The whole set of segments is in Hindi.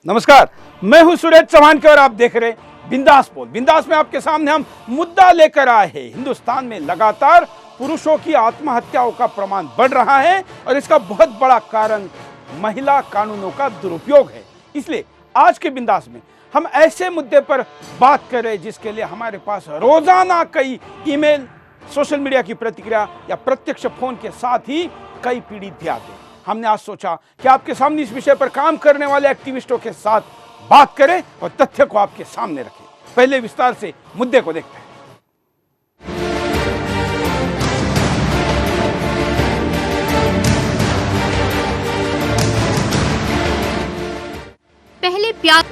नमस्कार, मैं हूं सुरेश चौहान के और आप देख रहे हैं बिंदास पोल। बिंदास में आपके सामने हम मुद्दा लेकर आए हैं। हिंदुस्तान में लगातार पुरुषों की आत्महत्याओं का प्रमाण बढ़ रहा है और इसका बहुत बड़ा कारण महिला कानूनों का दुरुपयोग है। इसलिए आज के बिंदास में हम ऐसे मुद्दे पर बात कर रहे हैं जिसके लिए हमारे पास रोजाना कई ईमेल, सोशल मीडिया की प्रतिक्रिया या प्रत्यक्ष फोन के साथ ही कई पीड़ित भी आते हैं। हमने आज सोचा कि आपके सामने इस विषय पर काम करने वाले एक्टिविस्टों के साथ बात करें और तथ्य को आपके सामने रखें। पहले विस्तार से मुद्दे को देखते हैं। पहले प्यार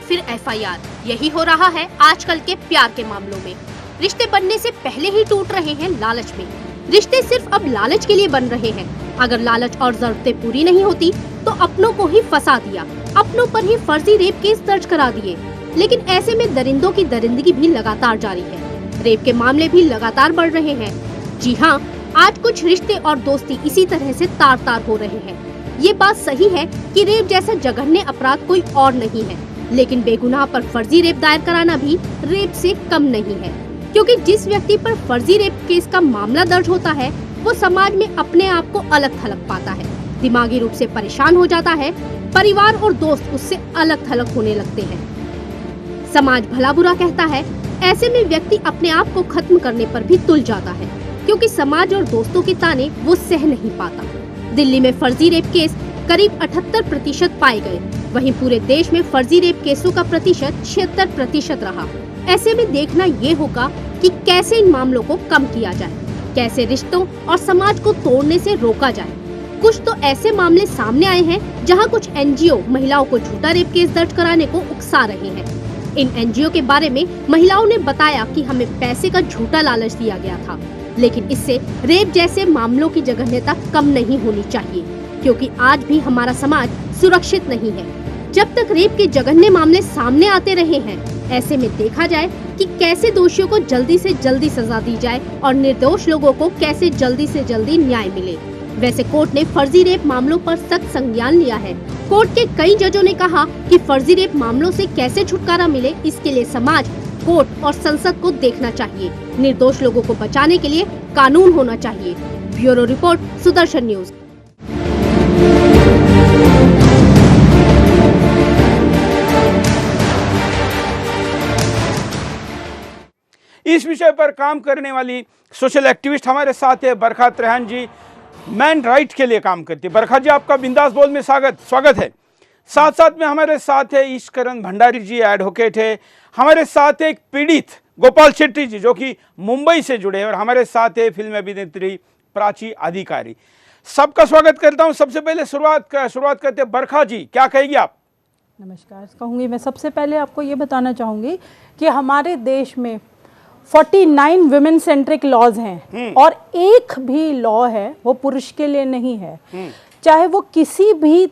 फिर एफआईआर, यही हो रहा है आजकल के प्यार के मामलों में। रिश्ते बनने से पहले ही टूट रहे हैं लालच में। रिश्ते सिर्फ अब लालच के लिए बन रहे हैं। अगर लालच और जरूरतें पूरी नहीं होती तो अपनों को ही फंसा दिया, अपनों पर ही फर्जी रेप केस दर्ज करा दिए। लेकिन ऐसे में दरिंदों की दरिंदगी भी लगातार जारी है। रेप के मामले भी लगातार बढ़ रहे हैं। जी हाँ, आज कुछ रिश्ते और दोस्ती इसी तरह से तार तार हो रहे हैं। ये बात सही है कि रेप जैसा जघन्य अपराध कोई और नहीं है, लेकिन बेगुनाह पर फर्जी रेप दायर कराना भी रेप से कम नहीं है। क्योंकि जिस व्यक्ति पर फर्जी रेप केस का मामला दर्ज होता है वो समाज में अपने आप को अलग थलग पाता है, दिमागी रूप से परेशान हो जाता है, परिवार और दोस्त उससे अलग थलग होने लगते हैं। समाज भला बुरा कहता है। ऐसे में व्यक्ति अपने आप को खत्म करने पर भी तुल जाता है, क्योंकि समाज और दोस्तों के ताने वो सह नहीं पाता। दिल्ली में फर्जी रेप केस करीब 78% पाए गए, वहीं पूरे देश में फर्जी रेप केसों का प्रतिशत 76% रहा। ऐसे में देखना ये होगा कि कैसे इन मामलों को कम किया जाए, कैसे रिश्तों और समाज को तोड़ने से रोका जाए। कुछ तो ऐसे मामले सामने आए हैं जहां कुछ एनजीओ महिलाओं को झूठा रेप केस दर्ज कराने को उकसा रहे हैं। इन एनजीओ के बारे में महिलाओं ने बताया कि हमें पैसे का झूठा लालच दिया गया था, लेकिन इससे रेप जैसे मामलों की जघन्यता कम नहीं होनी चाहिए, क्योंकि आज भी हमारा समाज सुरक्षित नहीं है। जब तक रेप के जघन्य मामले सामने आते रहे हैं, ऐसे में देखा जाए कि कैसे दोषियों को जल्दी से जल्दी सजा दी जाए और निर्दोष लोगों को कैसे जल्दी से जल्दी न्याय मिले। वैसे कोर्ट ने फर्जी रेप मामलों पर सख्त संज्ञान लिया है। कोर्ट के कई जजों ने कहा कि फर्जी रेप मामलों से कैसे छुटकारा मिले, इसके लिए समाज, कोर्ट और संसद को देखना चाहिए। निर्दोष लोगों को बचाने के लिए कानून होना चाहिए। Bureau report, Sudarshan news. इस विषय पर काम करने वाली सोशल एक्टिविस्ट हमारे साथ है बरखा त्रेहान जी। मैन राइट के लिए काम करती है। बरखा जी, आपका बिंदास बोल में स्वागत है। साथ साथ में हमारे साथ है ईशकरण भंडारी जी, एडवोकेट है। हमारे साथ है एक पीड़ित गोपाल शेट्टी जी जो कि मुंबई से जुड़े हैं, और हमारे साथ है फिल्म अभिनेत्री प्राची अधिकारी। सबका स्वागत करता हूं। सबसे पहले शुरुआत करते हैं बरखा जी, क्या कहेगी आप? नमस्कार कहूँगी मैं। सबसे पहले आपको ये बताना चाहूँगी कि हमारे देश में 49 विमेन सेंट्रिक लॉज हैं और एक भी लॉ है वो पुरुष के लिए नहीं है। चाहे वो किसी भी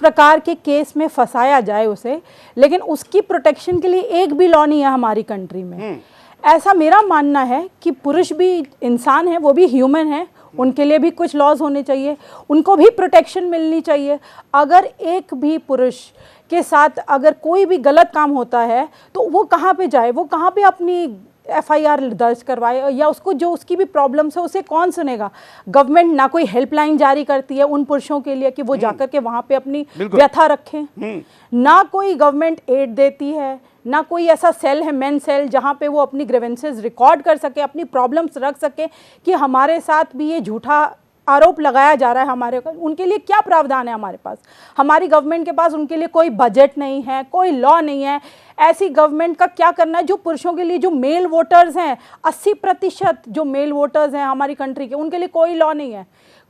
प्रकार के केस में फंसाया जाए उसे, लेकिन उसकी प्रोटेक्शन के लिए एक भी लॉ नहीं है हमारी कंट्री में। ऐसा मेरा मानना है कि पुरुष भी इंसान है, वो भी ह्यूमन है, उनके लिए भी कुछ लॉज होने चाहिए, उनको भी प्रोटेक्शन मिलनी चाहिए। अगर एक भी पुरुष के साथ अगर कोई भी गलत काम होता है तो वो कहाँ पे जाए, वो कहाँ पे अपनी एफआईआर दर्ज करवाए, या उसको जो उसकी भी प्रॉब्लम्स है उसे कौन सुनेगा। गवर्नमेंट ना कोई हेल्पलाइन जारी करती है उन पुरुषों के लिए कि वो जाकर के वहाँ पे अपनी व्यथा रखें, ना कोई गवर्नमेंट एड देती है, ना कोई ऐसा सेल है, मेन सेल, जहाँ पे वो अपनी ग्रीवेंसेस रिकॉर्ड कर सके, अपनी प्रॉब्लम्स रख सके कि हमारे साथ भी ये झूठा आरोप लगाया जा रहा है हमारे ऊपर। उनके लिए क्या प्रावधान है हमारे पास? हमारी गवर्नमेंट के पास उनके लिए कोई बजट नहीं है, कोई लॉ नहीं है। ऐसी गवर्नमेंट का क्या करना है जो पुरुषों के लिए, जो मेल वोटर्स हैं, 80% जो मेल वोटर्स हैं हमारी कंट्री के, उनके लिए कोई लॉ नहीं है।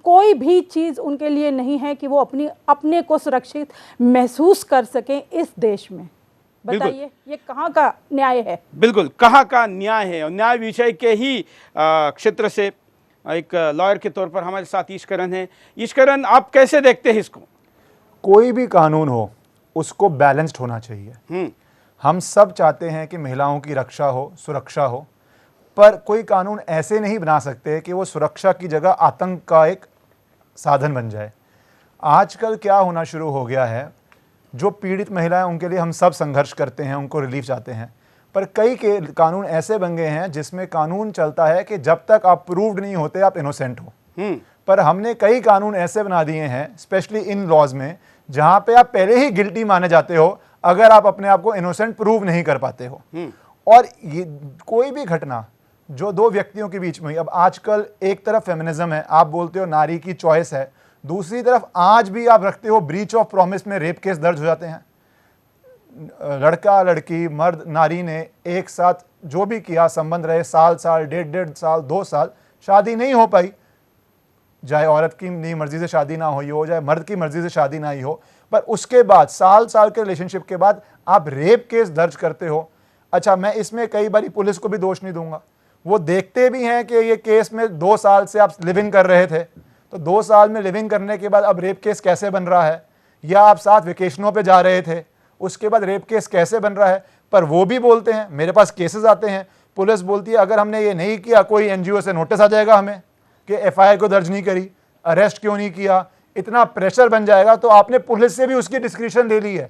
कोई भी चीज़ उनके लिए नहीं है कि वो अपने को सुरक्षित महसूस कर सकें इस देश में। बताइए ये कहाँ का न्याय है? बिल्कुल, कहाँ का न्याय है। और न्याय विषय के ही क्षेत्र से एक लॉयर के तौर पर हमारे साथ ईशकरण है। ईशकरण, आप कैसे देखते हैं इसको? कोई भी कानून हो उसको बैलेंस्ड होना चाहिए। हम सब चाहते हैं कि महिलाओं की रक्षा हो, सुरक्षा हो, पर कोई कानून ऐसे नहीं बना सकते कि वो सुरक्षा की जगह आतंक का एक साधन बन जाए। आजकल क्या होना शुरू हो गया है, जो पीड़ित महिलाएं उनके लिए हम सब संघर्ष करते हैं, उनको रिलीफ चाहते हैं, पर कई के कानून ऐसे बन गए हैं जिसमें कानून चलता है कि जब तक आप प्रूव्ड नहीं होते आप इनोसेंट हो। पर हमने कई कानून ऐसे बना दिए हैं, स्पेशली इन लॉज में, जहां पे आप पहले ही गिल्टी माने जाते हो अगर आप अपने आप को इनोसेंट प्रूव नहीं कर पाते हो। और ये कोई भी घटना जो दो व्यक्तियों के बीच में हुई, अब आजकल एक तरफ फेमिनिज्म है, आप बोलते हो नारी की चॉइस है, दूसरी तरफ आज भी आप रखते हो ब्रीच ऑफ प्रॉमिस में रेप केस दर्ज हो जाते हैं। लड़का लड़की मर्द नारी ने एक साथ जो भी किया, संबंध रहे, साल साल, डेढ़ साल, 2 साल, शादी नहीं हो पाई, चाहे औरत की नई मर्जी से शादी ना हुई हो, चाहे मर्द की मर्जी से शादी ना हुई हो, पर उसके बाद साल साल के रिलेशनशिप के बाद आप रेप केस दर्ज करते हो। अच्छा, मैं इसमें कई बारी पुलिस को भी दोष नहीं दूंगा, वो देखते भी हैं कि ये केस में 2 साल से आप लिविंग कर रहे थे, तो 2 साल में लिविंग करने के बाद अब रेप केस कैसे बन रहा है, या आप साथ वेकेशनों पे जा रहे थे उसके बाद रेप केस कैसे बन रहा है। पर वो भी बोलते हैं, मेरे पास केसेस आते हैं, पुलिस बोलती है अगर हमने ये नहीं किया कोई एनजीओ से नोटिस आ जाएगा हमें कि एफआईआर को दर्ज नहीं करी, अरेस्ट क्यों नहीं किया, इतना प्रेशर बन जाएगा। तो आपने पुलिस से भी उसकी डिस्क्रिशन ले ली है।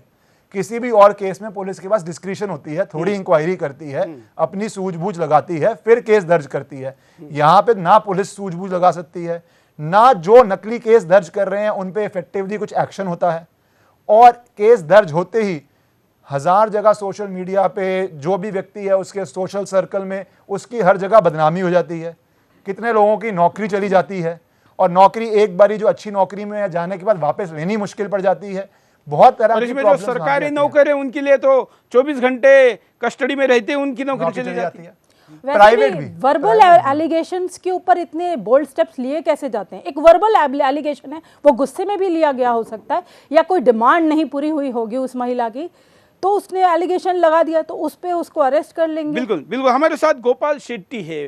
किसी भी और केस में पुलिस के पास डिस्क्रिशन होती है, थोड़ी इंक्वायरी करती है, अपनी सूझबूझ लगाती है, फिर केस दर्ज करती है। यहाँ पे ना पुलिस सूझबूझ लगा सकती है, ना जो नकली केस दर्ज कर रहे हैं उन पे इफेक्टिवली कुछ एक्शन होता है। और केस दर्ज होते ही 1000 जगह सोशल मीडिया पे जो भी व्यक्ति है उसके सोशल सर्कल में उसकी हर जगह बदनामी हो जाती है, कितने लोगों की नौकरी चली जाती है, और नौकरी एक बारी जो अच्छी नौकरी में जाने के बाद वापस लेनी मुश्किल पड़ जाती है। बहुत तरह की जो सरकारी नौकर है उनके लिए तो 24 घंटे कस्टडी में रहते हैं, उनकी नौकरी चली जाती है। प्राइवेट भी वर्बल एलिगेशंस के ऊपर इतने बोल्ड स्टेप्स लिए कैसे जाते हैं? एक वर्बल एलिगेशन है, वो गुस्से में भी लिया गया हो सकता है, या कोई डिमांड नहीं पूरी हुई होगी उस महिला की, तो उसने एलिगेशन लगा दिया तो उस पे उसको अरेस्ट कर लेंगे। बिल्कुल बिल्कुल। हमारे साथ गोपाल शेट्टी है,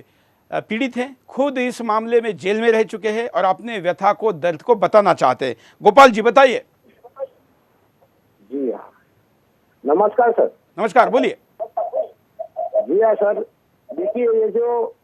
पीड़ित हैं, खुद इस मामले में जेल में रह चुके हैं और अपने व्यथा को, दर्द को बताना चाहते हैं। गोपाल जी बताइए। जी हाँ, नमस्कार सर। नमस्कार, बोलिए। जी हाँ सर, देखिए ये जो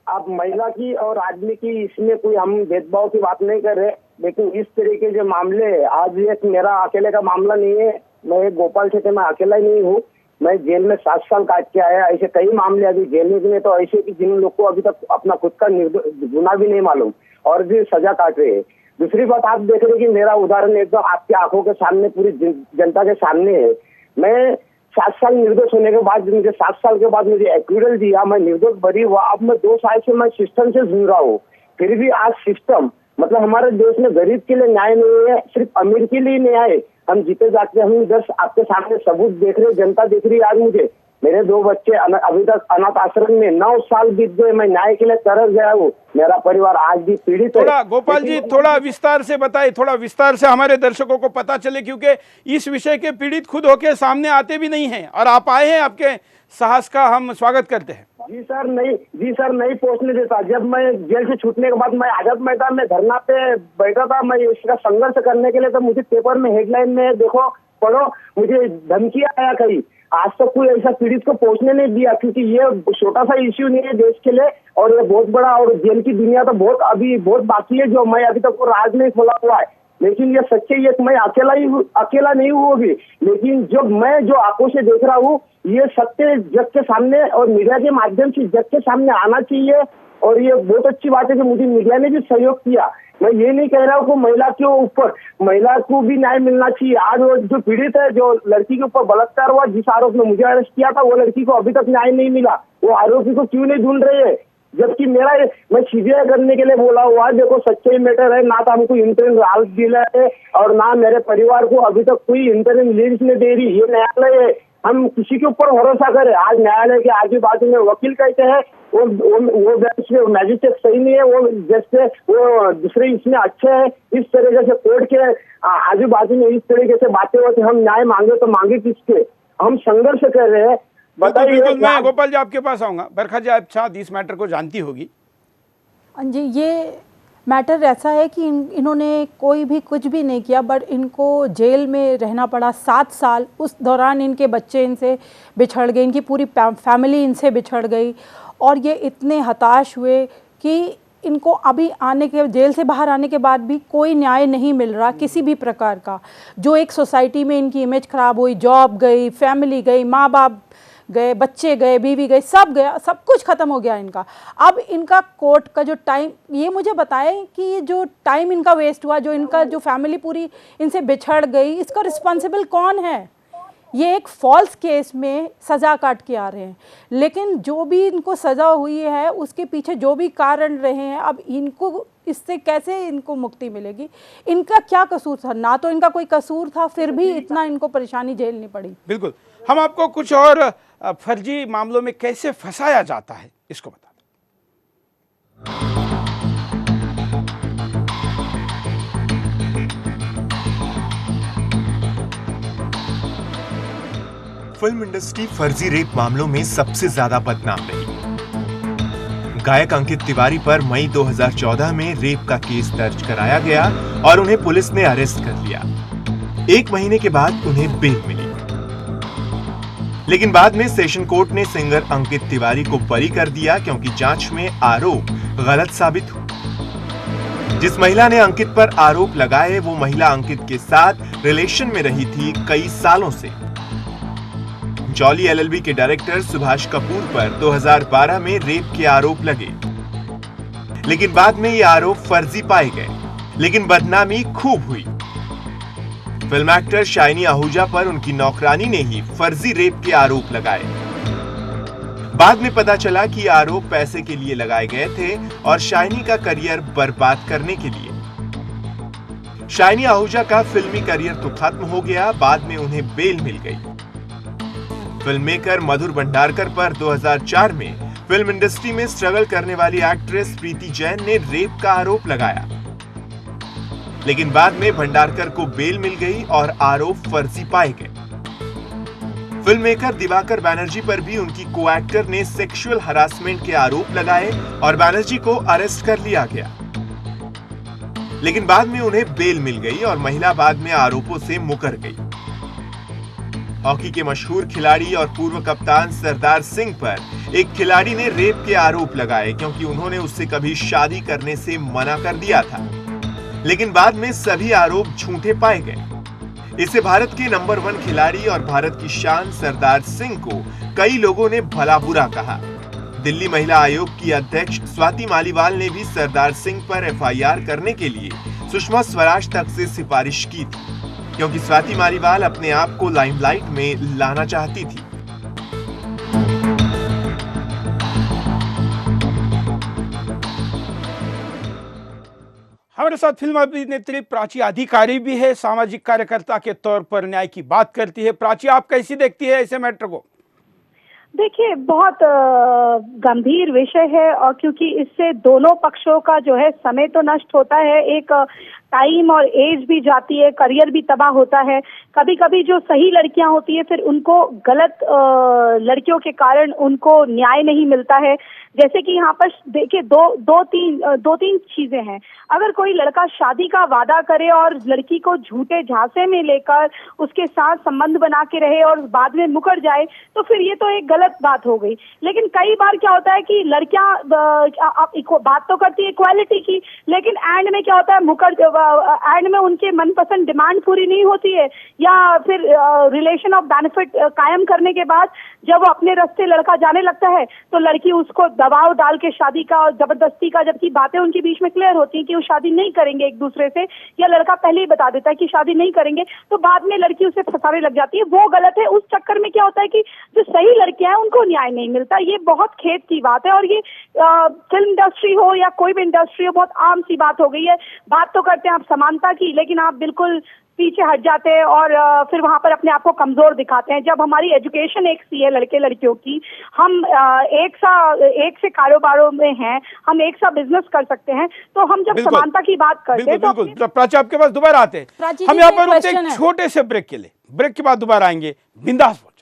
आप महिला की और आदमी की, इसमें कोई हम भेदभाव की बात नहीं कर रहे, लेकिन इस तरह के जो मामले, आज एक मेरा अकेले का मामला नहीं है, मैं एक गोपाल शेट्टी, मैं अकेला ही नहीं हूँ, मैं जेल में 7 साल काट के आया। ऐसे कई मामले अभी जेल में तो ऐसे कि जिन लोग को अभी तक अपना खुद का गुनाह भी नहीं मालूम और भी सजा काट रहे हैं। दूसरी बात, आप देख रहे कि मेरा उदाहरण एकदम आपकी आंखों के सामने, पूरी जनता के सामने है। मैं 7 साल निर्दोष होने के बाद, मुझे 7 साल के बाद मुझे एक्विटल दिया, मैं निर्दोष बरी हुआ। अब मैं 2 साल से मैं सिस्टम से जूझ रहा हूँ, फिर भी आज सिस्टम, मतलब हमारे देश में गरीब के लिए न्याय नहीं है, सिर्फ अमीर के लिए न्याय है। हम जीते जाते, हम इधर आपके सामने सबूत देख रहे, जनता देख रही है। आज मुझे, मेरे 2 बच्चे अभी तक अनाथ आश्रम में 9 साल बीत गए, मैं न्याय के लिए तरस गया हूँ, मेरा परिवार आज भी पीड़ित है। थोड़ा गोपाल जी थोड़ा विस्तार से बताइए, थोड़ा विस्तार से हमारे दर्शकों को पता चले, क्योंकि इस विषय के पीड़ित खुद होके सामने आते भी नहीं हैं, और आप आए हैं, आपके साहस का हम स्वागत करते हैं। जी सर नहीं पहुंचने देता। जब मैं जेल से छूटने के बाद मैं आजाद मैदान में धरना पे बैठा था, मैं इसका संघर्ष करने के लिए, तो मुझे पेपर में हेडलाइन में देखो, पढ़ो, मुझे धमकी आया कहीं। आज तक कोई ऐसा पीड़ित को पहुंचने नहीं दिया, क्योंकि ये छोटा सा इश्यू नहीं है देश के लिए, और ये बहुत बड़ा, और जेल की दुनिया तो बहुत बाकी है, जो मैं अभी तक वो राज नहीं खोला हुआ है। लेकिन ये सच्चे, ये मैं अकेला नहीं हूँ अभी, लेकिन जब मैं जो आंखों से देख रहा हूँ, ये सत्य जग के सामने और मीडिया के माध्यम से जग के सामने आना चाहिए। और ये बहुत अच्छी बात है कि मुझे मीडिया ने भी सहयोग किया। मैं ये नहीं कह रहा हूँ कि महिला के ऊपर, महिला को भी न्याय मिलना चाहिए। आज वो जो पीड़ित है, जो लड़की के ऊपर बलात्कार हुआ, जिस आरोप में मुझे अरेस्ट किया था, वो लड़की को अभी तक न्याय नहीं मिला। वो आरोपी को क्यों नहीं ढूंढ रहे हैं? जबकि मैं सीबीआई करने के लिए बोला हुआ, देखो सच्चाई मैटर है, ना तो हमको इंटरिम राहत दिला है, और ना मेरे परिवार को अभी तक कोई इंटरिम लीव्स नहीं दे रही। ये न्यायालय है, हम किसी के ऊपर भरोसा करें? आज न्यायालय के आजू बाजू में वकील कहते हैं वो मैजिस्ट्रेट सही नहीं है, वो जैसे वो दूसरे इसमें अच्छे हैं। इस तरीके से कोर्ट के आजू बाजू में इस तरीके से बातें होती, हम न्याय मांगे तो मांगे किसके? हम संघर्ष कर रहे हैं। बिल्कुल, मैं गोपाल जी आपके पास आऊंगा। बरखा जी, आप शायद इस मैटर को जानती होगी। जी, ये मैटर ऐसा है कि इन्होंने कोई भी कुछ भी नहीं किया, बट इनको जेल में रहना पड़ा 7 साल। उस दौरान इनके बच्चे इनसे बिछड़ गए, इनकी पूरी फैमिली इनसे बिछड़ गई, और ये इतने हताश हुए कि इनको अभी आने के, जेल से बाहर आने के बाद भी कोई न्याय नहीं मिल रहा किसी भी प्रकार का। जो एक सोसाइटी में इनकी इमेज खराब हुई, जॉब गई, फैमिली गई, माँ बाप गए, बच्चे गए, बीवी गई, सब गया, सब कुछ खत्म हो गया इनका। अब इनका कोर्ट का जो टाइम, ये मुझे बताएं कि ये जो टाइम इनका वेस्ट हुआ, जो इनका जो फैमिली पूरी इनसे बिछड़ गई, इसका रिस्पॉन्सिबल कौन है? ये एक फॉल्स केस में सज़ा काट के आ रहे हैं, लेकिन जो भी इनको सज़ा हुई है उसके पीछे जो भी कारण रहे हैं, अब इनको इससे कैसे इनको मुक्ति मिलेगी? इनका क्या कसूर था? ना तो इनका कोई कसूर था, फिर भी इतना इनको परेशानी झेलनी पड़ी। बिल्कुल, हम आपको कुछ और फर्जी मामलों में कैसे फंसाया जाता है इसको बता दें। फिल्म इंडस्ट्री फर्जी रेप मामलों में सबसे ज्यादा बदनाम रही। गायक अंकित तिवारी पर मई 2014 में रेप का केस दर्ज कराया गया और उन्हें पुलिस ने अरेस्ट कर लिया। 1 महीने के बाद उन्हें बेल मिली, लेकिन बाद में सेशन कोर्ट ने सिंगर अंकित तिवारी को बरी कर दिया क्योंकि जांच में आरोप गलत साबित हुए। जिस महिला ने अंकित पर आरोप लगाए वो महिला अंकित के साथ रिलेशन में रही थी कई सालों से। जॉली एलएलबी के डायरेक्टर सुभाष कपूर पर 2012 में रेप के आरोप लगे, लेकिन बाद में ये आरोप फर्जी पाए गए, लेकिन बदनामी खूब हुई। फिल्म एक्टर शाइनी आहूजा पर उनकी नौकरानी ने ही फर्जी रेप के आरोप लगाए। बाद में पता चला कि आरोप पैसे के लिए लगाए गए थे और शाइनी का करियर बर्बाद करने के लिए। शाइनी आहूजा का फिल्मी करियर तो खत्म हो गया, बाद में उन्हें बेल मिल गई। फिल्म मेकर मधुर भंडारकर पर 2004 में फिल्म इंडस्ट्री में स्ट्रगल करने वाली एक्ट्रेस प्रीति जैन ने रेप का आरोप लगाया, लेकिन बाद में भंडारकर को बेल मिल गई और आरोप फर्जी पाए गए। फिल्म मेकर दिवाकर बैनर्जी पर भी उनकी को एक्टर ने सेक्सुअल हरासमेंट के आरोप लगाए और बैनर्जी को अरेस्ट कर लिया गया, लेकिन बाद में उन्हें बेल मिल गई और महिला बाद में आरोपों से मुकर गई। हॉकी के मशहूर खिलाड़ी और पूर्व कप्तान सरदार सिंह पर एक खिलाड़ी ने रेप के आरोप लगाए क्योंकि उन्होंने उससे कभी शादी करने से मना कर दिया था, लेकिन बाद में सभी आरोप झूठे पाए गए। इससे भारत के नंबर 1 खिलाड़ी और भारत की शान सरदार सिंह को कई लोगों ने भला बुरा कहा। दिल्ली महिला आयोग की अध्यक्ष स्वाति मालीवाल ने भी सरदार सिंह पर एफआईआर करने के लिए सुषमा स्वराज तक से सिफारिश की थी, क्योंकि स्वाति मालीवाल अपने आप को लाइमलाइट में लाना चाहती थी। हमारे साथ फिल्म अभिनेत्री प्राची अधिकारी भी है, सामाजिक कार्यकर्ता के तौर पर न्याय की बात करती है। प्राची, आप कैसी देखती है ऐसे मैटर को? देखिए, बहुत गंभीर विषय है और क्योंकि इससे दोनों पक्षों का जो है समय तो नष्ट होता है, एक टाइम और एज भी जाती है, करियर भी तबाह होता है। कभी कभी जो सही लड़कियां होती है फिर उनको गलत लड़कियों के कारण उनको न्याय नहीं मिलता है। जैसे कि यहाँ पर देखिए दो तीन चीजें हैं। अगर कोई लड़का शादी का वादा करे और लड़की को झूठे झांसे में लेकर उसके साथ संबंध बना के रहे और बाद में मुकर जाए तो फिर ये तो एक गलत बात हो गई। लेकिन कई बार क्या होता है कि लड़कियां बात तो करती है इक्वालिटी की, लेकिन एंड में क्या होता है, एंड में उनके मनपसंद डिमांड पूरी नहीं होती है, या फिर रिलेशन ऑफ बेनिफिट कायम करने के बाद जब वो अपने रास्ते लड़का जाने लगता है तो लड़की उसको दबाव डाल के शादी का और जबरदस्ती का, जबकि बातें उनके बीच में क्लियर होती हैं कि वो शादी नहीं करेंगे एक दूसरे से, या लड़का पहले ही बता देता है कि शादी नहीं करेंगे, तो बाद में लड़की उसे फंसाने लग जाती है। वो गलत है। उस चक्कर में क्या होता है कि जो सही लड़कियां हैं उनको न्याय नहीं मिलता। ये बहुत खेद की बात है और ये फिल्म इंडस्ट्री हो या कोई भी इंडस्ट्री हो, बहुत आम सी बात हो गई है। बात तो करते हैं आप समानता की, लेकिन आप बिल्कुल पीछे हट जाते हैं और फिर वहां पर अपने आप को कमजोर दिखाते हैं। जब हमारी एजुकेशन एक सी है लड़के लड़कियों की, हम एक से कारोबारों में हैं, हम एक सा बिजनेस कर सकते हैं, तो हम जब समानता की बात करते हैं तो बिल्कुल। प्राची, आपके पास दोबारा आते हैं। हम यहाँ पर रुकते हैं छोटे से ब्रेक के लिए, ब्रेक के बाद दोबारा आएंगे। बिंदास पहुंचा।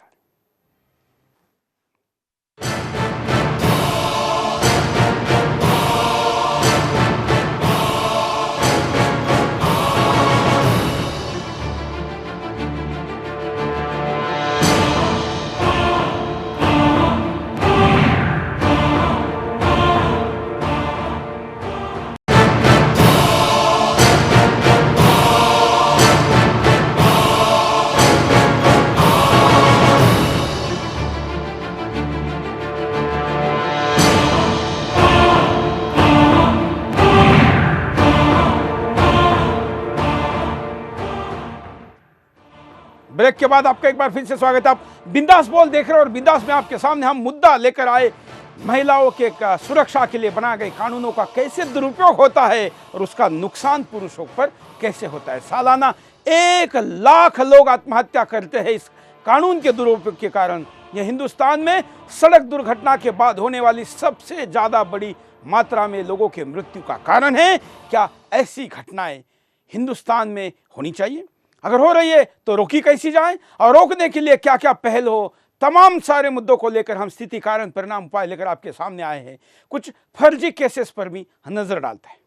ब्रेक के बाद आपका एक बार फिर से स्वागत है। आप बिंदास बोल देख रहे हो और बिंदास में आपके सामने हम मुद्दा लेकर आए महिलाओं के सुरक्षा के लिए बनाए गए कानूनों का कैसे दुरुपयोग होता है और उसका नुकसान पुरुषों पर कैसे होता है। सालाना 1 लाख लोग आत्महत्या करते हैं इस कानून के दुरुपयोग के कारण। यह हिंदुस्तान में सड़क दुर्घटना के बाद होने वाली सबसे ज्यादा बड़ी मात्रा में लोगों के मृत्यु का कारण है। क्या ऐसी घटनाएं हिंदुस्तान में होनी चाहिए? अगर हो रही है तो रोकी कैसी जाए और रोकने के लिए क्या क्या पहल हो, तमाम सारे मुद्दों को लेकर हम स्थिति कारण परिणाम उपाय लेकर आपके सामने आए हैं। कुछ फर्जी केसेस पर भी नजर डालते हैं।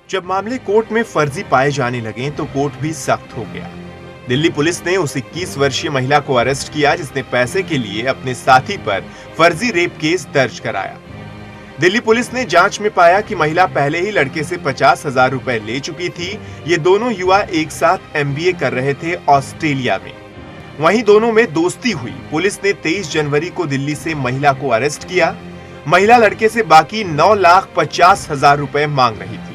जब मामले कोर्ट में फर्जी पाए जाने लगे तो कोर्ट भी सख्त हो गया। दिल्ली पुलिस ने उस 21 वर्षीय महिला को अरेस्ट किया जिसने पैसे के लिए अपने साथी पर फर्जी रेप केस दर्ज कराया। दिल्ली पुलिस ने जांच में पाया कि महिला पहले ही लड़के से 50,000 रुपए ले चुकी थी। ये दोनों युवा एक साथ MBA कर रहे थे ऑस्ट्रेलिया में। वहीं दोनों में दोस्ती हुई। पुलिस ने 23 जनवरी को दिल्ली से महिला को अरेस्ट किया। महिला लड़के से बाकी 9,50,000 रुपए मांग रही थी।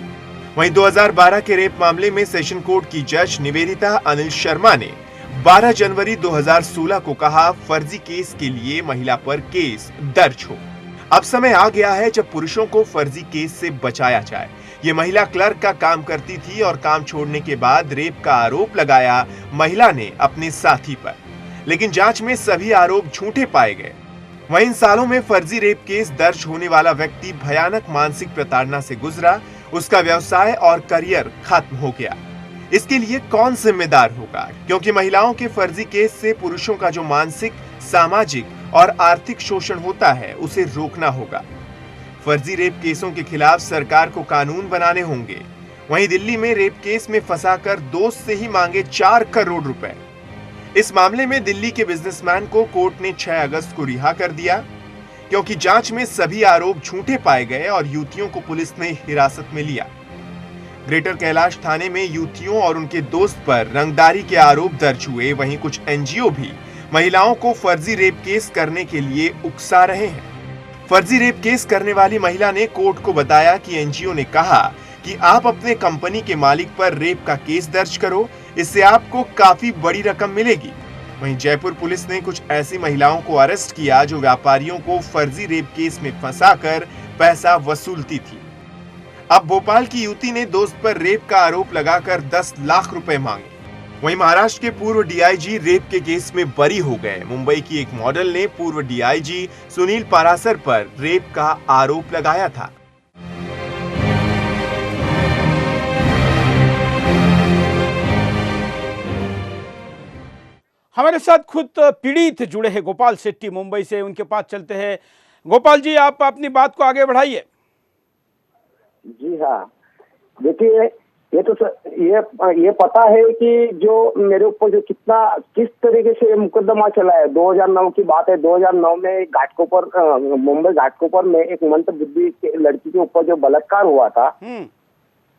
वहीं 2012 के रेप मामले में सेशन कोर्ट की जज निवेदिता अनिल शर्मा ने 12 जनवरी 2016 को कहा, फर्जी केस के लिए महिला पर केस दर्ज हो। अब समय आ गया है जब पुरुषों को फर्जी केस से बचाया जाए। ये महिला क्लर्क का काम करती थी और काम छोड़ने के बाद रेप का आरोप लगाया महिला ने अपने साथी पर, लेकिन जांच में सभी आरोप झूठे पाए गए। वहीं इन सालों में फर्जी रेप केस दर्ज होने वाला व्यक्ति भयानक मानसिक प्रताड़ना से गुजरा। उसका व्यवसाय और करियर खत्म हो गया। इसके लिए कौन जिम्मेदार होगा? क्योंकि महिलाओं के फर्जी केस से पुरुषों का जो मानसिक, सामाजिक और आर्थिक शोषण होता है उसे रोकना होगा। फर्जी रेप केसों के खिलाफ सरकार को कानून बनाने होंगे। वहीं दिल्ली में रेप केस में फंसाकर दोस्त से ही मांगे 4 करोड़ रुपए। इस मामले में दिल्ली के बिजनेसमैन को कोर्ट ने 6 अगस्त को रिहा कर दिया क्योंकि जांच में सभी आरोप झूठे पाए गए और युवतियों को पुलिस ने हिरासत में लिया। ग्रेटर कैलाश थाने में युवतियों और उनके दोस्त पर रंगदारी के आरोप दर्ज हुए। वहीं कुछ NGO भी महिलाओं को फर्जी रेप केस करने के लिए उकसा रहे हैं। फर्जी रेप केस करने वाली महिला ने कोर्ट को बताया कि NGO ने कहा कि आप अपने कंपनी के मालिक पर रेप का केस दर्ज करो, इससे आपको काफी बड़ी रकम मिलेगी। वहीं जयपुर पुलिस ने कुछ ऐसी महिलाओं को अरेस्ट किया जो व्यापारियों को फर्जी रेप केस में फंसाकर पैसा वसूलती थी। अब भोपाल की युवती ने दोस्त पर रेप का आरोप लगाकर 10 लाख रुपए मांगे। वहीं महाराष्ट्र के पूर्व DIG रेप के केस में बरी हो गए। मुंबई की एक मॉडल ने पूर्व DIG सुनील पारासर पर रेप का आरोप लगाया था। हमारे साथ खुद पीड़ित जुड़े हैं गोपाल शेट्टी मुंबई से, उनके पास चलते हैं। गोपाल जी, आप अपनी बात को आगे बढ़ाइए। जी हाँ, देखिए ये तो ये पता है कि जो मेरे ऊपर जो किस तरीके से मुकदमा चला है। 2009 की बात है। 2009 में घाटकोपर, मुंबई घाटकोपर में एक मंदबुद्धि लड़की के ऊपर जो बलात्कार हुआ था,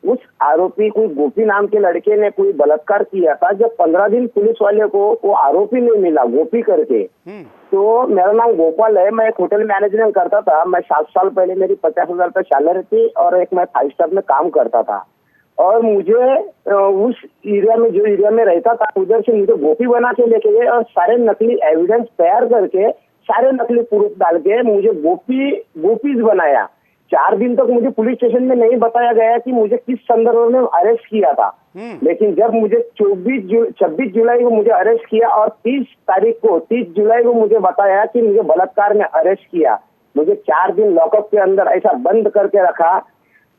उस आरोपी कोई गोपी नाम के लड़के ने कोई बलात्कार किया था। जब 15 दिन पुलिस वाले को वो आरोपी नहीं मिला गोपी करके, तो मेरा नाम गोपाल है, मैं एक होटल मैनेजमेंट करता था। मैं 7 साल पहले मेरी 50,000 रुपए सैलरी थी और एक मैं 5 स्टार में काम करता था। और मुझे उस एरिया में, जो एरिया में रहता था, उधर से मुझे गोपी बना के लेके गए और सारे नकली एविडेंस तैयार करके, सारे नकली प्रूफ डाल के मुझे गोपीज बनाया। 4 दिन तक मुझे पुलिस स्टेशन में नहीं बताया गया कि मुझे किस संदर्भ में अरेस्ट किया था। लेकिन जब मुझे 26 जुलाई को मुझे अरेस्ट किया और 30 जुलाई को मुझे बताया कि मुझे बलात्कार में अरेस्ट किया, मुझे 4 दिन लॉकअप के अंदर ऐसा बंद करके रखा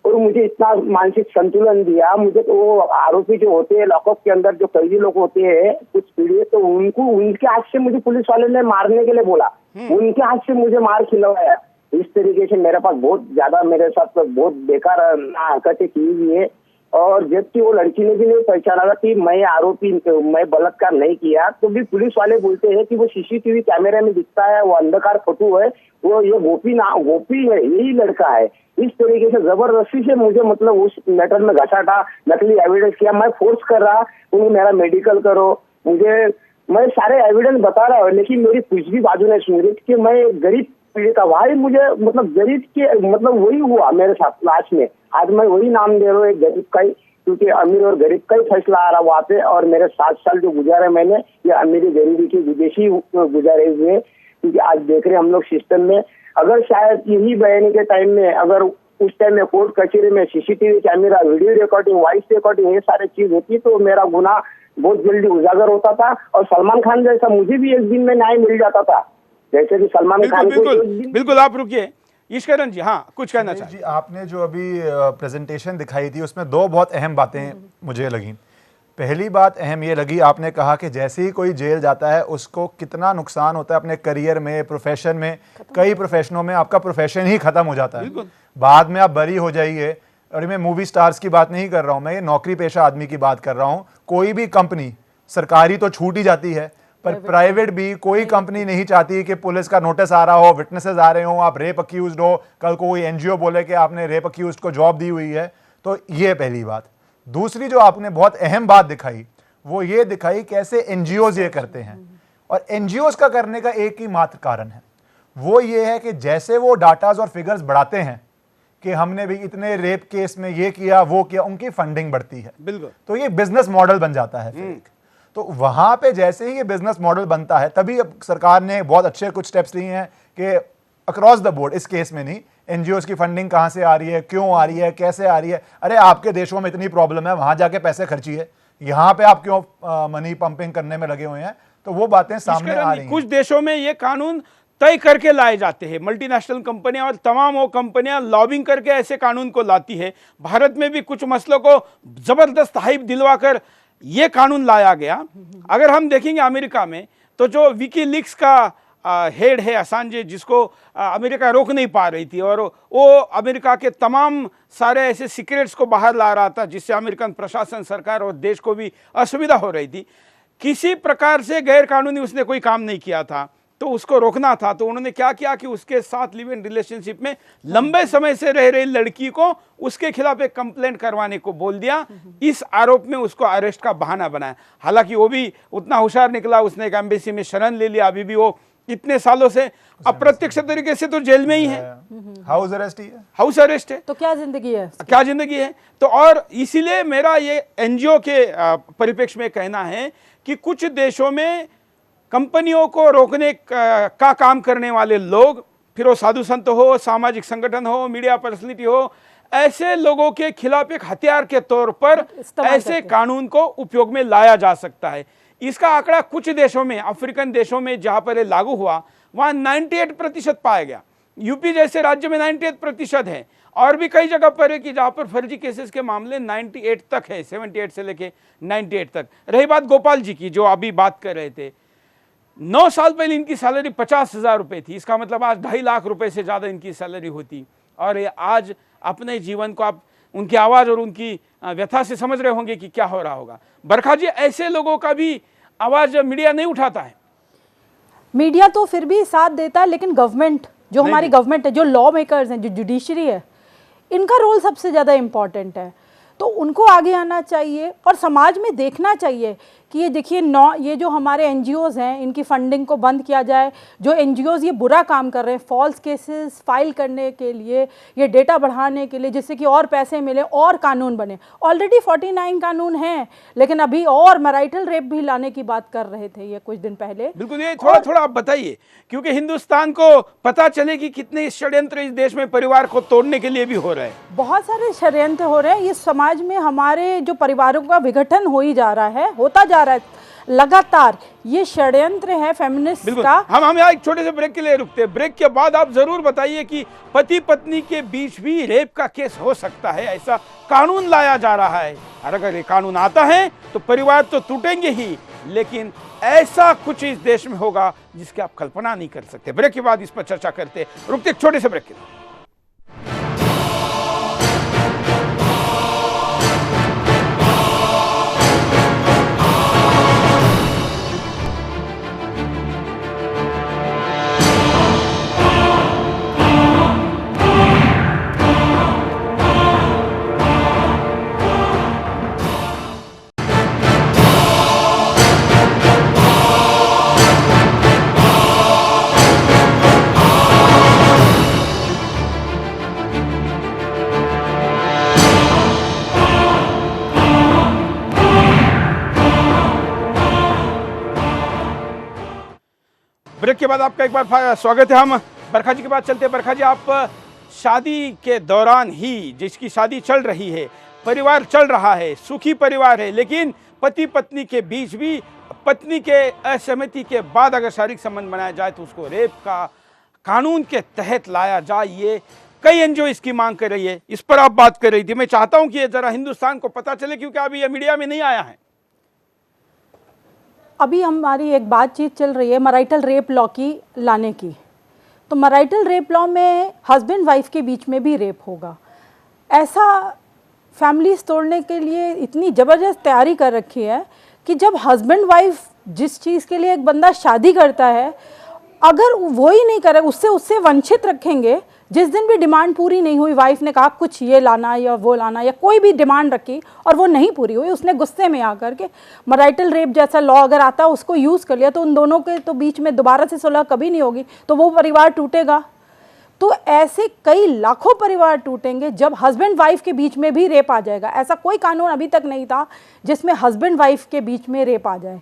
और मुझे इतना मानसिक संतुलन दिया। मुझे तो वो आरोपी जो होते हैं लॉकअप के अंदर, जो कैदी लोग होते हैं कुछ पीड़ित, तो उनके हाथ से मुझे पुलिस वाले ने मारने के लिए बोला, उनके हाथ से मुझे मार खिलवाया। इस तरीके से मेरे पास बहुत ज्यादा, मेरे साथ बहुत बेकार हरकतें की हुई है। और जबकि वो लड़की ने भी नहीं पहचाना था कि मैं आरोपी, मैं बलात्कार नहीं किया, तो भी पुलिस वाले बोलते हैं कि वो CCTV कैमरे में दिखता है, वो अंधकार फोटो है, वो ये गोपी है, यही लड़का है। इस तरीके से जबरदस्ती से मुझे मतलब उस मैटर में घसाटा, नकली एविडेंस किया। मैं फोर्स कर रहा उन्हें मेरा मेडिकल करो, मैं सारे एविडेंस बता रहा हूँ, लेकिन मेरी कुछ भी बाजू नहीं सुन रही कि मैं गरीब पीड़ित था। भाई मुझे मतलब गरीब के मतलब वही हुआ मेरे साथ लास्ट में। आज मैं वही नाम दे रहा हूँ, एक गरीब का ही, क्योंकि अमीर और गरीब का ही फैसला आ रहा वहाँ पे। और मेरे 7 साल जो गुजारे मैंने, ये अमीरी गरीबी की विदेशी गुजारे हुए, क्योंकि आज देख रहे हम लोग सिस्टम में, अगर शायद यही बयानी के टाइम में, अगर उस टाइम में कोर्ट कचहरी में CCTV camera, video recording, voice recording, ये सारे चीज होती तो मेरा गुनाह बहुत जल्दी उजागर होता था। और सलमान खान जैसा मुझे भी एक दिन में न्याय मिल जाता था, जैसे कि सलमान खान को। बिल्कुल आप रुकिए ईश्वरन जी, हाँ कुछ कहना चाहिए जी। आपने जो अभी प्रेजेंटेशन दिखाई थी उसमें 2 बहुत अहम बातें मुझे लगी। पहली बात अहम ये लगी, आपने कहा कि जैसे ही कोई जेल जाता है उसको कितना नुकसान होता है अपने करियर में, प्रोफेशन में। कई प्रोफेशनों में आपका प्रोफेशन ही खत्म हो जाता है, बाद में आप बरी हो जाइए। और मैं मूवी स्टार्स की बात नहीं कर रहा हूं, मैं ये नौकरी पेशा आदमी की बात कर रहा हूं। कोई भी कंपनी, सरकारी तो छूट ही जाती है, पर प्राइवेट भी कोई कंपनी नहीं चाहती कि पुलिस का नोटिस आ रहा हो, विटनेसेस आ रहे हो, आप रेप अक्यूज्ड हो, कल को कोई एनजीओ बोले कि आपने रेप अक्यूज्ड को जॉब दी हुई है। तो ये पहली बात। दूसरी जो आपने बहुत अहम बात दिखाई, वो ये दिखाई कैसे एनजीओज ये करते हैं। और एनजीओज का करने का एक ही मात्र कारण है, वो ये है कि जैसे वो डाटाज और फिगर्स बढ़ाते हैं कि हमने भी इतने रेप केस में ये किया वो किया, उनकी फंडिंग बढ़ती है। बिल्कुल। तो ये बिजनेस मॉडल बन जाता है फिर। तो वहां पे जैसे ही ये बिजनेस मॉडल बनता है, तभी अब सरकार ने बहुत अच्छे कुछ स्टेप्स लिए हैं कि अक्रॉस द बोर्ड, इस केस में नहीं, एनजीओज की फंडिंग कहां से आ रही है, क्यों आ रही है, कैसे आ रही है। अरे आपके देशों में इतनी प्रॉब्लम है, वहां जाके पैसे खर्चिए, यहाँ पे आप क्यों मनी पंपिंग करने में लगे हुए हैं। तो वो बातें सामने आ रही हैं। कुछ देशों में ये कानून तय करके लाए जाते हैं, मल्टीनेशनल कंपनियां और तमाम वो कंपनियां लॉबिंग करके ऐसे कानून को लाती है। भारत में भी कुछ मसलों को जबरदस्त हाइप दिलवाकर ये कानून लाया गया। अगर हम देखेंगे अमेरिका में, तो जो विकीलीक्स का हेड है असांजे, जिसको अमेरिका रोक नहीं पा रही थी, और वो अमेरिका के तमाम सारे ऐसे सीक्रेट्स को बाहर ला रहा था, जिससे अमेरिकन प्रशासन, सरकार और देश को भी असुविधा हो रही थी। किसी प्रकार से गैर कानूनी उसने कोई काम नहीं किया था, तो उसको रोकना था। तो उन्होंने क्या किया कि उसके साथ लिव इन रिलेशनशिप में लंबे समय से रह रही लड़की को उसके खिलाफ एक कंप्लेंट करवाने को बोल दिया। इस आरोप में उसको अरेस्ट का बहाना बनाया। हालांकि वो भी उतना होशियार निकला, उसने एक एम्बेसी में शरण ले लिया। अभी भी वो इतने सालों से अप्रत्यक्ष तरीके से तो जेल में ही है, हाउस अरेस्ट ही है, हाउस अरेस्ट है। तो क्या जिंदगी है, क्या जिंदगी है। तो और इसीलिए मेरा ये एनजीओ के परिप्रेक्ष्य में कहना है कि कुछ देशों में कंपनियों को रोकने का काम करने वाले लोग, फिर वो साधु संत हो, सामाजिक संगठन हो, मीडिया पर्सनैलिटी हो, ऐसे लोगों के खिलाफ एक हथियार के तौर पर ऐसे कानून को उपयोग में लाया जा सकता है। इसका आंकड़ा कुछ देशों में, अफ्रीकन देशों में जहां पर ये लागू हुआ, वहां 98% पाया गया। यूपी जैसे राज्य में 98% है, और भी कई जगह पर है कि जहां पर फर्जी केसेस के मामले 98 तक है, 78 से लेके 98 तक। रही बात गोपाल जी की, जो अभी बात कर रहे थे, 9 साल पहले इनकी सैलरी 50,000 रुपए थी। इसका मतलब आज 2.5 लाख रुपए से ज्यादा इनकी सैलरी होती। और ये आज अपने जीवन को आप उनकी आवाज और उनकी व्यथा से समझ रहे होंगे कि क्या हो रहा होगा। बरखा जी, ऐसे लोगों का भी आवाज मीडिया नहीं उठाता है। मीडिया तो फिर भी साथ देता है, लेकिन गवर्नमेंट, जो हमारी गवर्नमेंट है, जो लॉ मेकर्स हैं, जो जुडिशरी है, इनका रोल सबसे ज़्यादा इम्पॉर्टेंट है। तो उनको आगे आना चाहिए और समाज में देखना चाहिए कि ये देखिए ये जो हमारे एनजीओज़ हैं, इनकी फंडिंग को बंद किया जाए। जो एनजीओज़ ये बुरा काम कर रहे हैं, फॉल्स केसेस फाइल करने के लिए, ये डेटा बढ़ाने के लिए, जिससे कि और पैसे मिले, और कानून बने। ऑलरेडी 49 कानून हैं, लेकिन अभी और मैरिटल रेप भी लाने की बात कर रहे थे ये कुछ दिन पहले। बिल्कुल, ये थोड़ा आप बताइए, क्योंकि हिंदुस्तान को पता चले कि कितने षड्यंत्र इस देश में परिवार को तोड़ने के लिए भी हो रहे हैं। बहुत सारे षड्यंत्र हो रहे हैं। ये समाज में हमारे जो परिवारों का विघटन हो ही जा रहा है, होता जा रहा है लगातार। ये षड्यंत्र है फेमिनिस्ट का। हम यहाँ एक छोटे से ब्रेक के लिए रुकते हैं। ब्रेक के बाद आप जरूर बताइए कि पति पत्नी के बीच भी रेप का केस हो सकता है, ऐसा कानून लाया जा रहा है। और अगर ये कानून आता है तो परिवार तो टूटेंगे ही, लेकिन ऐसा कुछ इस देश में होगा जिसकी आप कल्पना नहीं कर सकते। ब्रेक के बाद इस पर चर्चा करते हैं। रुकते एक छोटे से ब्रेक के लिए। ब्रेक के बाद आपका एक बार स्वागत है। हम बरखा जी के बाद चलते हैं। बरखा जी, आप शादी के दौरान ही, जिसकी शादी चल रही है, परिवार चल रहा है, सुखी परिवार है, लेकिन पति पत्नी के बीच भी पत्नी के असहमति के बाद अगर शारीरिक संबंध बनाया जाए तो उसको रेप का कानून के तहत लाया जाए, ये कई एनजीओ इसकी मांग कर रही है। इस पर आप बात कर रही थी। मैं चाहता हूं कि ये जरा हिंदुस्तान को पता चले, क्योंकि अभी ये मीडिया में नहीं आया है। अभी हमारी एक बातचीत चल रही है मैरिटल रेप लॉ की लाने की। तो मैरिटल रेप लॉ में हस्बैंड वाइफ के बीच में भी रेप होगा। ऐसा फैमिलीज तोड़ने के लिए इतनी ज़बरदस्त तैयारी कर रखी है कि जब हस्बैंड वाइफ जिस चीज़ के लिए एक बंदा शादी करता है, अगर वो ही नहीं करे, उससे वंचित रखेंगे। जिस दिन भी डिमांड पूरी नहीं हुई, वाइफ ने कहा कुछ ये लाना या वो लाना या कोई भी डिमांड रखी और वो नहीं पूरी हुई, उसने गुस्से में आकर के मैरिटल रेप जैसा लॉ अगर आता उसको यूज़ कर लिया, तो उन दोनों के तो बीच में दोबारा से सुलह कभी नहीं होगी, तो वो परिवार टूटेगा। तो ऐसे कई लाखों परिवार टूटेंगे जब हस्बैंड वाइफ के बीच में भी रेप आ जाएगा। ऐसा कोई कानून अभी तक नहीं था जिसमें हस्बैंड वाइफ के बीच में रेप आ जाए।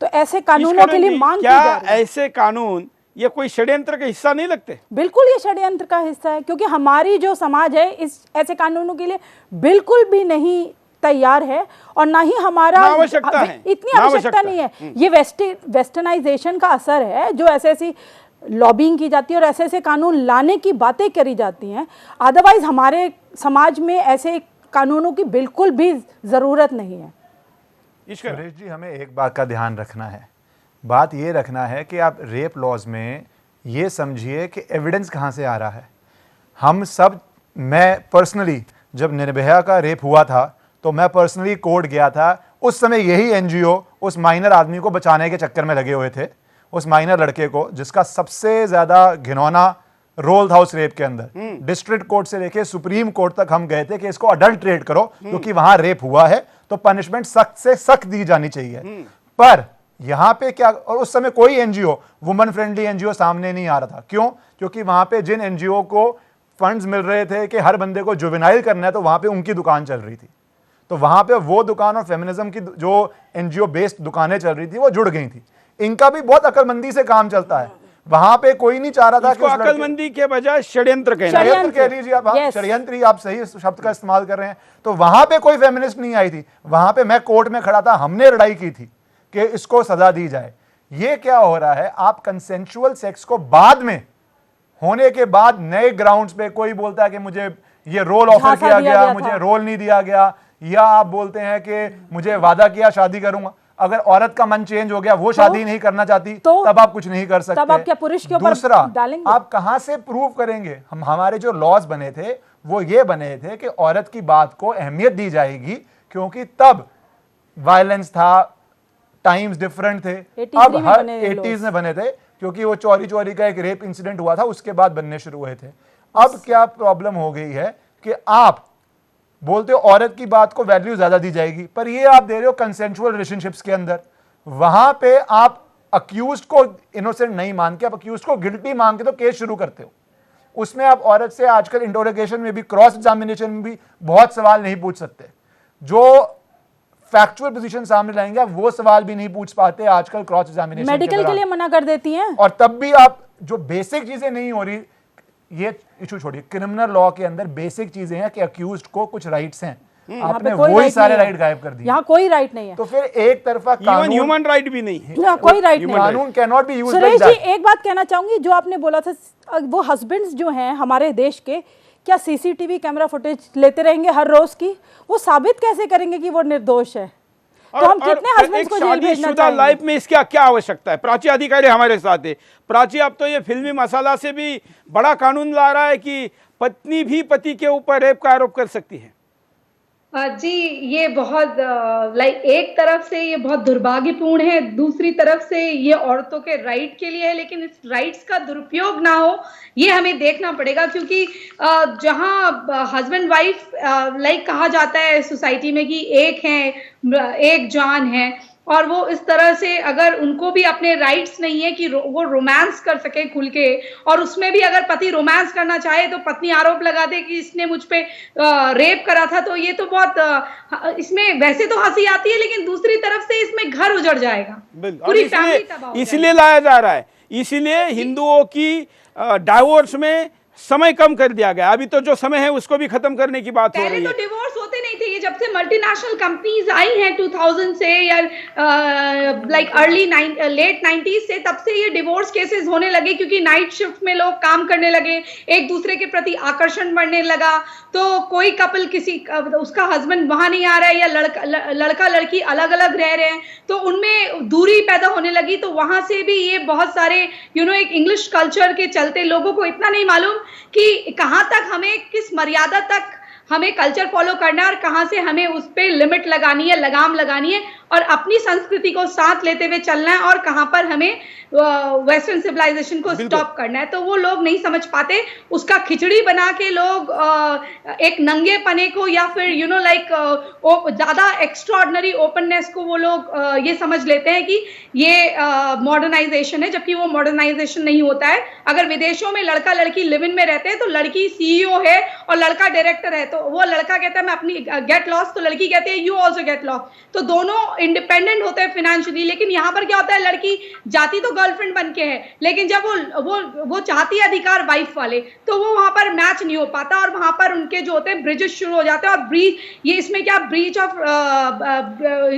तो ऐसे कानूनों के लिए मांग की जा रही है। ऐसे कानून ये कोई षड्यंत्र का हिस्सा नहीं लगते? बिल्कुल ये षड्यंत्र का हिस्सा है, क्योंकि हमारी जो समाज है इस ऐसे कानूनों के लिए बिल्कुल भी नहीं तैयार है और ना ही हमारा आवश्यकता है। इतनी आवश्यकता नहीं है। ये वेस्टर्नाइजेशन का असर है, जो ऐसी लॉबिंग की जाती है और ऐसे कानून लाने की बातें करी जाती हैं। अदरवाइज हमारे समाज में ऐसे कानूनों की बिल्कुल भी ज़रूरत नहीं है। सुरेश जी, हमें एक बात का ध्यान रखना है। बात ये रखना है कि आप रेप लॉज में ये समझिए कि एविडेंस कहाँ से आ रहा है। हम सब, मैं पर्सनली जब निर्भया का रेप हुआ था तो मैं पर्सनली कोर्ट गया था। उस समय यही एनजीओ उस माइनर आदमी को बचाने के चक्कर में लगे हुए थे, उस माइनर लड़के को जिसका सबसे ज़्यादा घिनौना रोल था उस रेप के अंदर। डिस्ट्रिक्ट कोर्ट से लेके सुप्रीम कोर्ट तक हम गए थे कि इसको अडल्ट्रेट करो, क्योंकि वहां रेप हुआ है तो पनिशमेंट सख्त से सख्त दी जानी चाहिए। पर यहां पे क्या, और उस समय कोई एनजीओ, वुमन फ्रेंडली एनजीओ सामने नहीं आ रहा था। क्यों? क्योंकि वहां पे जिन एनजीओ को फंड्स मिल रहे थे कि हर बंदे को जुवेनाइल करना है, तो वहां पे उनकी दुकान चल रही थी। तो वहां पे वो दुकान और फेमिनिज्म की जो एनजीओ बेस्ड दुकानें चल रही थी वो जुड़ गई थी। इनका भी बहुत अकलमंदी से काम चलता है। वहां पे कोई नहीं चाह रहा था कि अकलमंदी के बजाय षड्यंत्र कह लीजिए आप। षड्यंत्र ही आप सही शब्द का इस्तेमाल कर रहे हैं। तो वहां पे कोई फेमिनिस्ट नहीं आई थी। वहां पे मैं कोर्ट में खड़ा था, हमने लड़ाई की थी कि इसको सजा दी जाए। ये क्या हो रहा है, आप कंसेंशुअल सेक्स को बाद में होने के बाद नए ग्राउंड्स पे कोई बोलता है कि मुझे ये रोल ऑफर किया गया, मुझे रोल नहीं दिया गया, या आप बोलते हैं कि मुझे वादा किया शादी करूंगा। अगर औरत का मन चेंज हो गया, वो शादी नहीं करना चाहती, तब आप कुछ नहीं कर सकते। तब आप क्या पुरुष के ऊपर दूसरा, डालेंगे? आप कहां से प्रूव करेंगे? हमारे जो लॉज बने थे वो ये बने थे कि औरत की बात को अहमियत दी जाएगी, क्योंकि तब वायलेंस था, टाइम्स डिफरेंट थे। अब हर 80s में बने थे, क्योंकि वो चोरी चोरी का एक रेप इंसिडेंट हुआ था, उसके बाद बनने शुरू हुए थे। अब क्या प्रॉब्लम हो गई है कि आप बोलते हो औरत की बात को वैल्यू ज्यादा दी जाएगी, पर ये आप दे रहे हो कंसेंशुअल रिलेशनशिप्स के अंदर। वहां पे आप अक्यूज्ड को इनोसेंट नहीं मान के, आप अक्यूज्ड को गिल्टी मान के तो केस शुरू करते हो। उसमें आप औरत से आजकल इंटरोगेशन में भी, क्रॉस एग्जामिनेशन में भी बहुत सवाल नहीं पूछ सकते। जो फैक्चुअल पोजीशन सामने लाएंगे आप वो सवाल भी नहीं पूछ पाते आजकल क्रॉस एग्जामिनेशन मेडिकल के लिए मना कर देती हैं। और तब भी आप जो बेसिक चीजें नहीं हो रही, ये इशू छोड़िए, क्रिमिनल लॉ के अंदर बेसिक चीजें हैं कि अक्यूज्ड को कुछ राइट्स हैं, आपने वही सारे राइट गायब कर दिए। यहाँ कोई राइट नहीं है। तो फिर एक तरफा कानून, ह्यूमन राइट भी नहीं है, कोई राइट नहीं। कानून can not be used. Suresh ji, एक बात कहना चाहूंगी, जो आपने बोला था, वो हस्बैंड्स जो हैं हमारे देश के, क्या सीसीटीवी कैमरा फुटेज लेते रहेंगे हर रोज की? वो साबित कैसे करेंगे कि वो निर्दोष है? तो हम कितने हस्बैंड्स को जेल भेजना चाहेंगे? लाइफ में इसका क्या आवश्यकता है? प्राची अधिकारी हमारे साथ है। प्राची, अब तो ये फिल्मी मसाला से भी बड़ा कानून ला रहा है कि पत्नी भी पति के ऊपर रेप का आरोप कर सकती है। जी, ये बहुत एक तरफ से ये बहुत दुर्भाग्यपूर्ण है, दूसरी तरफ से ये औरतों के राइट के लिए है, लेकिन इस राइट्स का दुरुपयोग ना हो ये हमें देखना पड़ेगा। क्योंकि जहां हस्बैंड वाइफ कहा जाता है सोसाइटी में कि एक है, एक जान है, और वो इस तरह से अगर उनको भी अपने राइट्स नहीं है कि वो रोमांस कर सके खुल के, और उसमें भी अगर पति रोमांस करना चाहे तो पत्नी आरोप लगा दे कि इसने मुझ पे रेप करा था, तो ये तो बहुत इसमें वैसे तो हंसी आती है, लेकिन दूसरी तरफ से इसमें घर उजड़ जाएगा, पूरी फैमिली तबाह हो जाएगी। इसलिए लाया जा रहा है, इसीलिए हिंदुओं की डाइवोर्स में समय कम कर दिया गया। अभी तो जो समय है उसको भी खत्म करने की बात हो रही है। पहले तो डिवोर्स होते नहीं थे, ये जब से मल्टीनेशनल कंपनीज आई हैं 2000 से या लाइक लेट 90s से, तब से ये डिवोर्स केसेस होने लगे, क्योंकि नाइट शिफ्ट में लोग काम करने लगे, एक दूसरे के प्रति आकर्षण बढ़ने लगा, तो कोई कपल किसी उसका हस्बैंड वहां नहीं आ रहा है या लड़का लड़की अलग अलग रह रहे हैं, तो उनमें दूरी पैदा होने लगी। तो वहां से भी ये बहुत सारे एक इंग्लिश कल्चर के चलते लोगों को इतना नहीं मालूम कि कहां तक हमें, किस मर्यादा तक हमें कल्चर फॉलो करना है और कहां से हमें उस पे लिमिट लगानी है, लगाम लगानी है, और अपनी संस्कृति को साथ लेते हुए चलना है, और कहां पर हमें वेस्टर्न सिविलाइजेशन को स्टॉप करना है। तो वो लोग नहीं समझ पाते, उसका खिचड़ी बना के लोग एक नंगे पने को या फिर ज्यादा एक्स्ट्राऑर्डिनरी ओपननेस को वो लोग ये समझ लेते हैं कि ये मॉडर्नाइजेशन है, जबकि वो मॉडर्नाइजेशन नहीं होता है। अगर विदेशों में लड़का लड़की लिव इन में रहते हैं तो लड़की CEO है और लड़का डायरेक्टर है, तो वो लड़का कहता है मैं अपनी गेट लॉस, तो लड़की कहती है यू ऑल्सो गेट लॉस, तो दोनों इंडिपेंडेंट होते हैं फाइनेंशियली। लेकिन यहाँ पर क्या होता है, लड़की जाती तो गर्लफ्रेंड बन के है, लेकिन जब वो चाहती है अधिकार वाइफ वाले, तो वो वहां पर मैच नहीं हो पाता, और वहां पर उनके जो होते हैं ब्रिजेस शुरू हो जाते हैं, और ये इसमें क्या ब्रीच ऑफ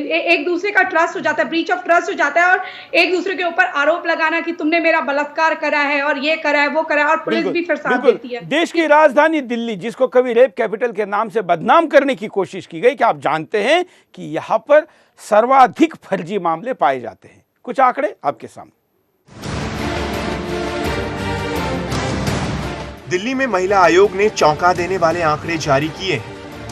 एक दूसरे का ट्रस्ट हो जाता है, ब्रीच ऑफ ट्रस्ट हो जाता है, और एक दूसरे के ऊपर आरोप लगाना कि तुमने मेरा बलात्कार करा है और ये करा है वो करा है, और पुलिस भी फिर साथ देती है। देश की राजधानी दिल्ली, जिसको कभी रेप कैपिटल के नाम से बदनाम करने की कोशिश की गई, क्या आप जानते हैं कि यहां पर सर्वाधिक फर्जी मामले पाए जाते हैं? कुछ आंकड़े आपके सामने। दिल्ली में महिला आयोग ने चौंका देने वाले आंकड़े जारी किए हैं।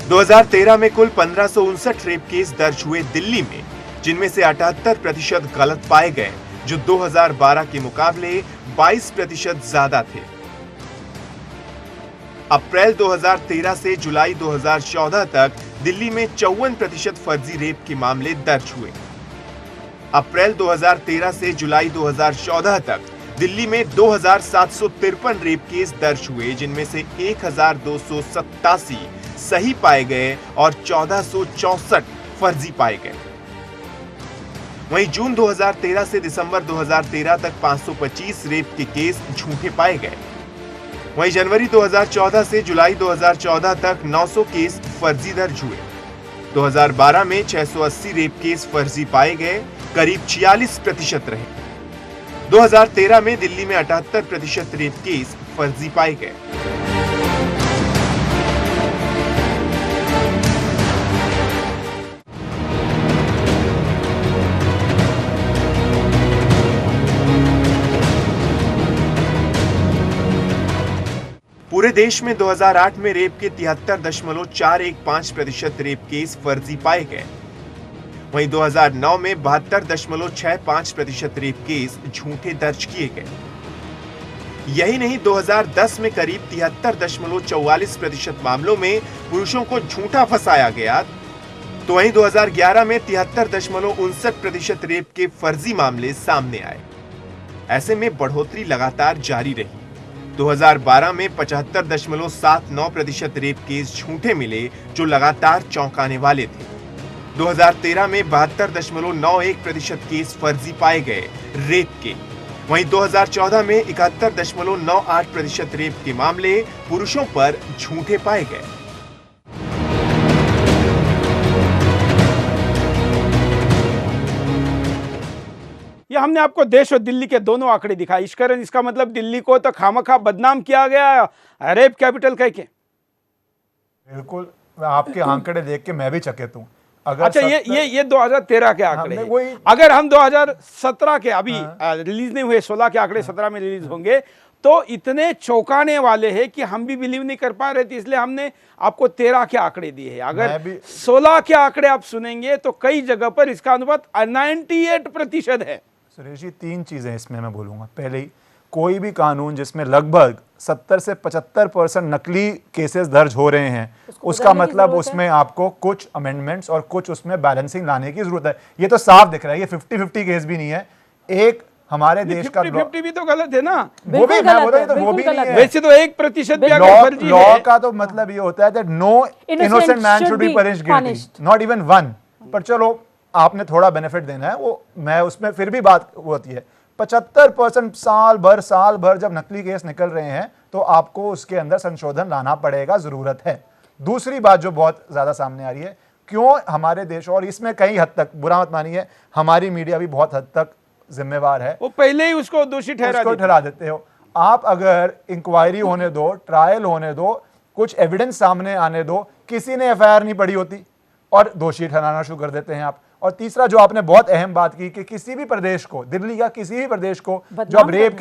2013 में कुल 1559 रेप केस दर्ज हुए दिल्ली में, जिनमें से 78% गलत पाए गए, जो 2012 के मुकाबले 22% ज्यादा थे। अप्रैल 2013 से जुलाई 2014 तक दिल्ली में 54% फर्जी रेप के मामले दर्ज हुए। अप्रैल 2013 से जुलाई 2014 तक दिल्ली में 2753 रेप केस दर्ज हुए, जिनमें से 1287 सही पाए गए और 1464 फर्जी पाए गए। वहीं जून 2013 से दिसंबर 2013 तक 525 रेप के केस झूठे पाए गए। वहीं जनवरी 2014 से जुलाई 2014 तक 900 केस फर्जी दर्ज हुए। 2012 में 680 रेप केस फर्जी पाए गए, करीब 46% रहे। 2013 में दिल्ली में 78% रेप केस फर्जी पाए गए। पूरे देश में 2008 में रेप के 73.415% रेप केस फर्जी पाए गए। वहीं 2009 में 72.65% रेप केस झूठे दर्ज किए गए। यही नहीं, 2010 में करीब 73.44% मामलों में पुरुषों को झूठा फंसाया गया, तो वहीं 2011 में 73.59% रेप के फर्जी मामले सामने आए। ऐसे में बढ़ोतरी लगातार जारी रही। 2012 में 75.79% रेप केस झूठे मिले, जो लगातार चौंकाने वाले थे। 2013 में 72.91% केस फर्जी पाए गए रेप के। वहीं 2014 में 71.98% रेप के मामले पुरुषों पर झूठे पाए गए। ये हमने आपको देश और दिल्ली के दोनों आंकड़े दिखाए। इश्करन, इसका मतलब दिल्ली को तो खामखा बदनाम किया गया रेप कैपिटल कह के। बिल्कुल, आपके आंकड़े देख के मैं भी चकित हूं। अगर अच्छा, ये 2013 के आंकड़े हैं। अगर हम 2017 के अभी रिलीज नहीं हुए, 16 के आंकड़े 17 में रिलीज होंगे, तो इतने चौंकाने वाले हैं कि हम भी बिलीव नहीं कर पा रहे थे, इसलिए हमने आपको 13 के आंकड़े दिए हैं। अगर 16 के आंकड़े आप सुनेंगे तो कई जगह पर इसका अनुपात 98% है। सुरेश जी, 3 चीजें इसमें मैं बोलूंगा। पहले ही, कोई भी कानून जिसमें लगभग 70 से 75% नकली केसेस दर्ज हो रहे हैं, उसका मतलब उसमें आपको कुछ अमेंडमेंट्स और कुछ उसमें बैलेंसिंग लाने की जरूरत है। ये तो साफ दिख रहा है, ये 50-50 केस भी नहीं है। एक हमारे देश का 50-50 भी तो गलत है ना, वो भी मैं बोल रहा हूं, तो वो भी नहीं है। वैसे तो 1% भी अगर फर्जी लॉ है, का तो मतलब ये होता है that no innocent man should be punished guilty, not even one. पर चलो आपने थोड़ा बेनिफिट देना है, वो मैं उसमें फिर भी बात होती है। 75% साल भर जब नकली केस निकल रहे हैं तो आपको उसके अंदर संशोधन लाना पड़ेगा, जरूरत है। दूसरी बात जो बहुत ज्यादा सामने आ रही है, क्यों हमारे देश, और इसमें कई हद तक बुरा मत मानिए, हमारी मीडिया भी बहुत हद तक जिम्मेवार है, वो पहले ही उसको दोषी ठहरा देते हो। आप अगर इंक्वायरी होने दो, ट्रायल होने दो, कुछ एविडेंस सामने आने दो, किसी ने एफआईआर नहीं पड़ी होती और दोषी ठहराना शुरू कर देते हैं आप। और तीसरा जो आपने बहुत अहम बात की कि किसी भी प्रदेश को, दिल्ली का किसी भी प्रदेश को जो आप रेप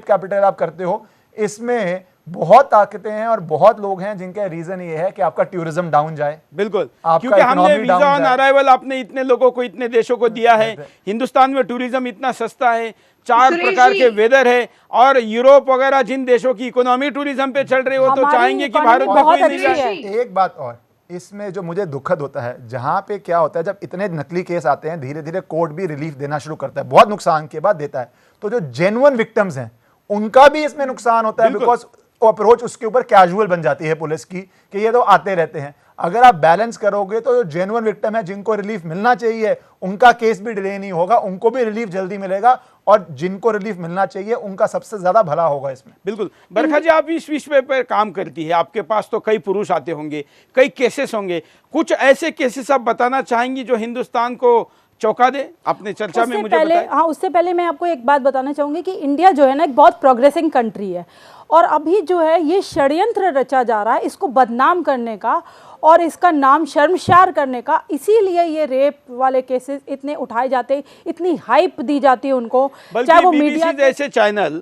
कैपिटल आप करते हो, इसमें बहुत ताकतें हैं और बहुत लोग हैं जिनके रीजन ये है कि आपका टूरिज्म डाउन जाए। बिल्कुल, क्योंकि हमने वीजा ऑन अराइवल आपने इतने लोगों को, इतने देशों को दिया है। हिंदुस्तान में टूरिज्म इतना सस्ता है, 4 प्रकार के वेदर है, और यूरोप वगैरह जिन देशों की इकोनॉमी टूरिज्म पे चल रही हो तो चाहेंगे कि भारत में कोई नहीं जाए। एक बात और इसमें जो मुझे दुखद होता है, जहां पे क्या होता है, जब इतने नकली केस आते हैं, धीरे धीरे कोर्ट भी रिलीफ देना शुरू करता है, बहुत नुकसान के बाद देता है, तो जो जेन्युइन विक्टिम्स हैं उनका भी इसमें नुकसान होता है, बिकॉज अप्रोच उसके ऊपर कैजुअल बन जाती है पुलिस की कि ये तो आते रहते हैं। अगर आप बैलेंस करोगे तो जो जेन्युइन विक्टिम है, जिनको रिलीफ मिलना चाहिए, उनका केस भी डिले नहीं होगा, उनको भी रिलीफ जल्दी मिलेगा, और जिनको रिलीफ मिलना चाहिए उनका सबसे ज्यादा भला होगा इसमें। बिल्कुल। बरखा जी, आप इस विषय पर काम करती है, आपके पास तो कई पुरुष आते होंगे, कई केसेस होंगे, कुछ ऐसे केसेस आप बताना चाहेंगी जो हिंदुस्तान को चौंका दे? आपने चर्चा में मुझे बताया। हाँ, उससे पहले मैं आपको एक बात बताना चाहूंगी कि इंडिया जो है ना एक बहुत प्रोग्रेसिंग कंट्री है, और अभी जो है ये षड्यंत्र रचा जा रहा है इसको बदनाम करने का और इसका नाम शर्मशार करने का। इसीलिए ये रेप वाले केसेस इतने उठाए जाते हैं, इतनी हाइप दी जाती है उनको, चाहे वो मीडिया जैसे चैनल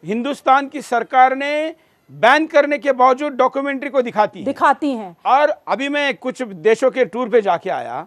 हिंदुस्तान की सरकार ने बैन करने के बावजूद डॉक्यूमेंट्री को दिखाती हैं। और अभी मैं कुछ देशों के टूर पे जाके आया,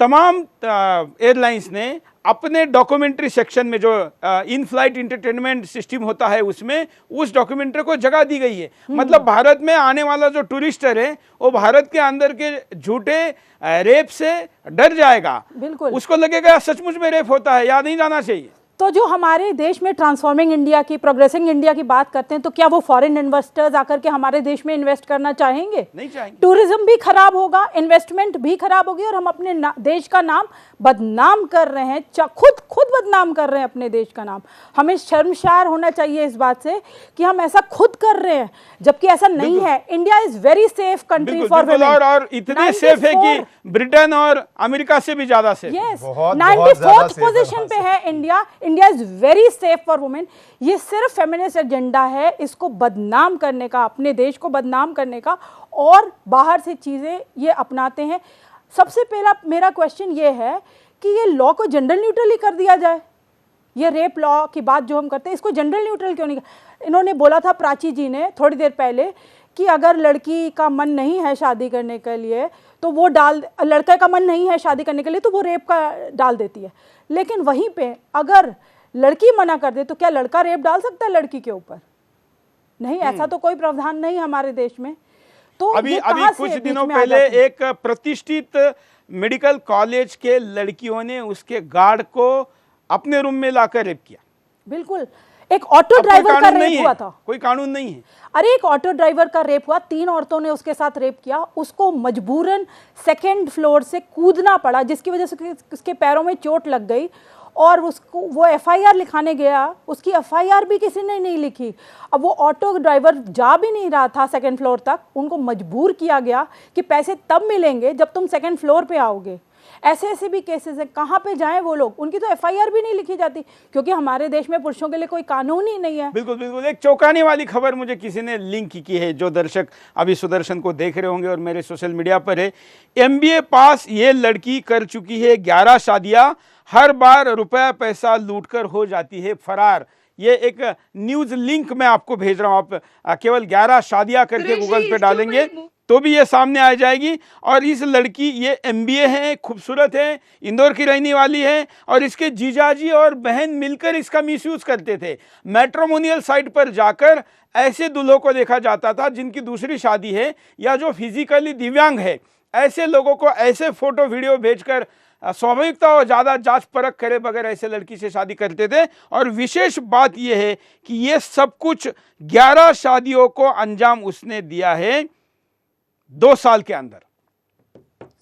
तमाम एयरलाइंस ने अपने डॉक्यूमेंट्री सेक्शन में जो इन फ्लाइट एंटरटेनमेंट सिस्टम होता है उसमें उस डॉक्यूमेंट्री को जगह दी गई है। मतलब भारत में आने वाला जो टूरिस्टर है वो भारत के अंदर के झूठे रेप से डर जाएगा, बिल्कुल उसको लगेगा सचमुच में रेप होता है, या नहीं जाना चाहिए। तो जो हमारे देश में ट्रांसफॉर्मिंग इंडिया की, प्रोग्रेसिंग इंडिया की बात करते हैं, तो क्या वो फॉरेन इन्वेस्टर्स आकर के हमारे देश में इन्वेस्ट करना चाहेंगे? नहीं चाहेंगे। टूरिज्म भी खराब होगा, इन्वेस्टमेंट भी खराब होगी, और हम अपने देश का नाम बदनाम कर रहे हैं, खुद बदनाम कर रहे हैं अपने देश का नाम। हमें शर्मशार होना चाहिए इस बात से कि हम ऐसा खुद कर रहे हैं, जबकि ऐसा नहीं है। India is very safe country for women, और इतने सेफ है कि ब्रिटेन और अमेरिका से भी ज्यादा सेफ। यस, 94th पोजीशन पे है India. India is very safe for women. ये सिर्फ फेमिनिस्ट एजेंडा है, इसको बदनाम करने का, अपने देश को बदनाम करने का, और बाहर से चीजें ये अपनाते हैं। सबसे पहला मेरा क्वेश्चन ये है कि ये लॉ को जेंडर न्यूट्रल ही कर दिया जाए। ये रेप लॉ की बात जो हम करते हैं इसको जेंडर न्यूट्रल क्यों नहीं? इन्होंने बोला था, प्राची जी ने थोड़ी देर पहले, कि अगर लड़की का मन नहीं है शादी करने के लिए तो वो लड़के का मन नहीं है शादी करने के लिए तो वो रेप का डाल देती है। लेकिन वहीं पे अगर लड़की मना कर दे तो क्या लड़का रेप डाल सकता है लड़की के ऊपर? नहीं, ऐसा तो कोई प्रावधान नहीं हमारे देश में। तो अभी कुछ दिनों पहले एक प्रतिष्ठित मेडिकल कॉलेज के लड़कियों ने उसके गार्ड को अपने रूम में लाकर रेप किया। बिल्कुल, एक ऑटो ड्राइवर का रेप हुआ था। कोई कानून नहीं है। अरे एक ऑटो ड्राइवर का रेप हुआ, 3 औरतों ने उसके साथ रेप किया, उसको मजबूरन 2nd फ्लोर से कूदना पड़ा, जिसकी वजह से उसके पैरों में चोट लग गई, और उसको वो एफआईआर लिखाने गया, उसकी एफआईआर भी किसी ने नहीं लिखी। अब वो ऑटो ड्राइवर जा भी नहीं रहा था 2nd फ्लोर तक, उनको मजबूर किया गया कि पैसे तब मिलेंगे जब तुम 2nd फ्लोर पे आओगे। ऐसे भी केसेस हैं, कहाँ पे जाएं वो लोग? उनकी तो एफआईआर भी नहीं लिखी जाती, क्योंकि हमारे देश में पुरुषों के लिए कोई कानून ही नहीं है। बिल्कुल बिल्कुल। एक चौंकाने वाली खबर मुझे किसी ने लिंक की है, जो दर्शक अभी सुदर्शन को देख रहे होंगे और मेरे सोशल मीडिया पर है। MBA पास ये लड़की कर चुकी है 11 शादियां, हर बार रुपया पैसा लूटकर हो जाती है फरार। ये एक न्यूज लिंक मैं आपको भेज रहा हूं, आप केवल 11 शादियां करके गूगल पे डालेंगे तो भी ये सामने आ जाएगी। और इस लड़की ये MBA है, खूबसूरत है, इंदौर की रहने वाली है, और इसके जीजाजी और बहन मिलकर इसका मिसयूज करते थे। मैट्रिमोनियल साइट पर जाकर ऐसे दूल्हों को देखा जाता था जिनकी दूसरी शादी है या जो फिजिकली दिव्यांग है, ऐसे लोगों को ऐसे फोटो वीडियो भेजकर स्वाभाविकता और ज़्यादा जांच परख करे बगैर ऐसे लड़की से शादी करते थे। और विशेष बात यह है कि ये सब कुछ 11 शादियों को अंजाम उसने दिया है 2 साल के अंदर।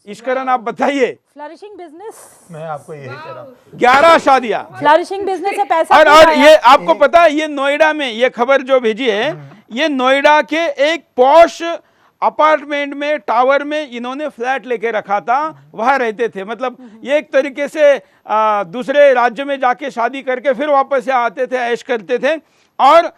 ईश्वरन आप बताइए। फ्लरिशिंग बिजनेस, मैं आपको यही कह रहा हूँ, 11 शादियां, फ्लरिशिंग बिजनेस से पैसा और ये आपको पता है, ये नोएडा में, ये खबर जो भेजी है, ये नोएडा के एक पॉश अपार्टमेंट में, टावर में इन्होंने फ्लैट लेके रखा था, वहां रहते थे। मतलब ये एक तरीके से दूसरे राज्य में जाके शादी करके फिर वापस यहाँ आते थे, ऐश करते थे। और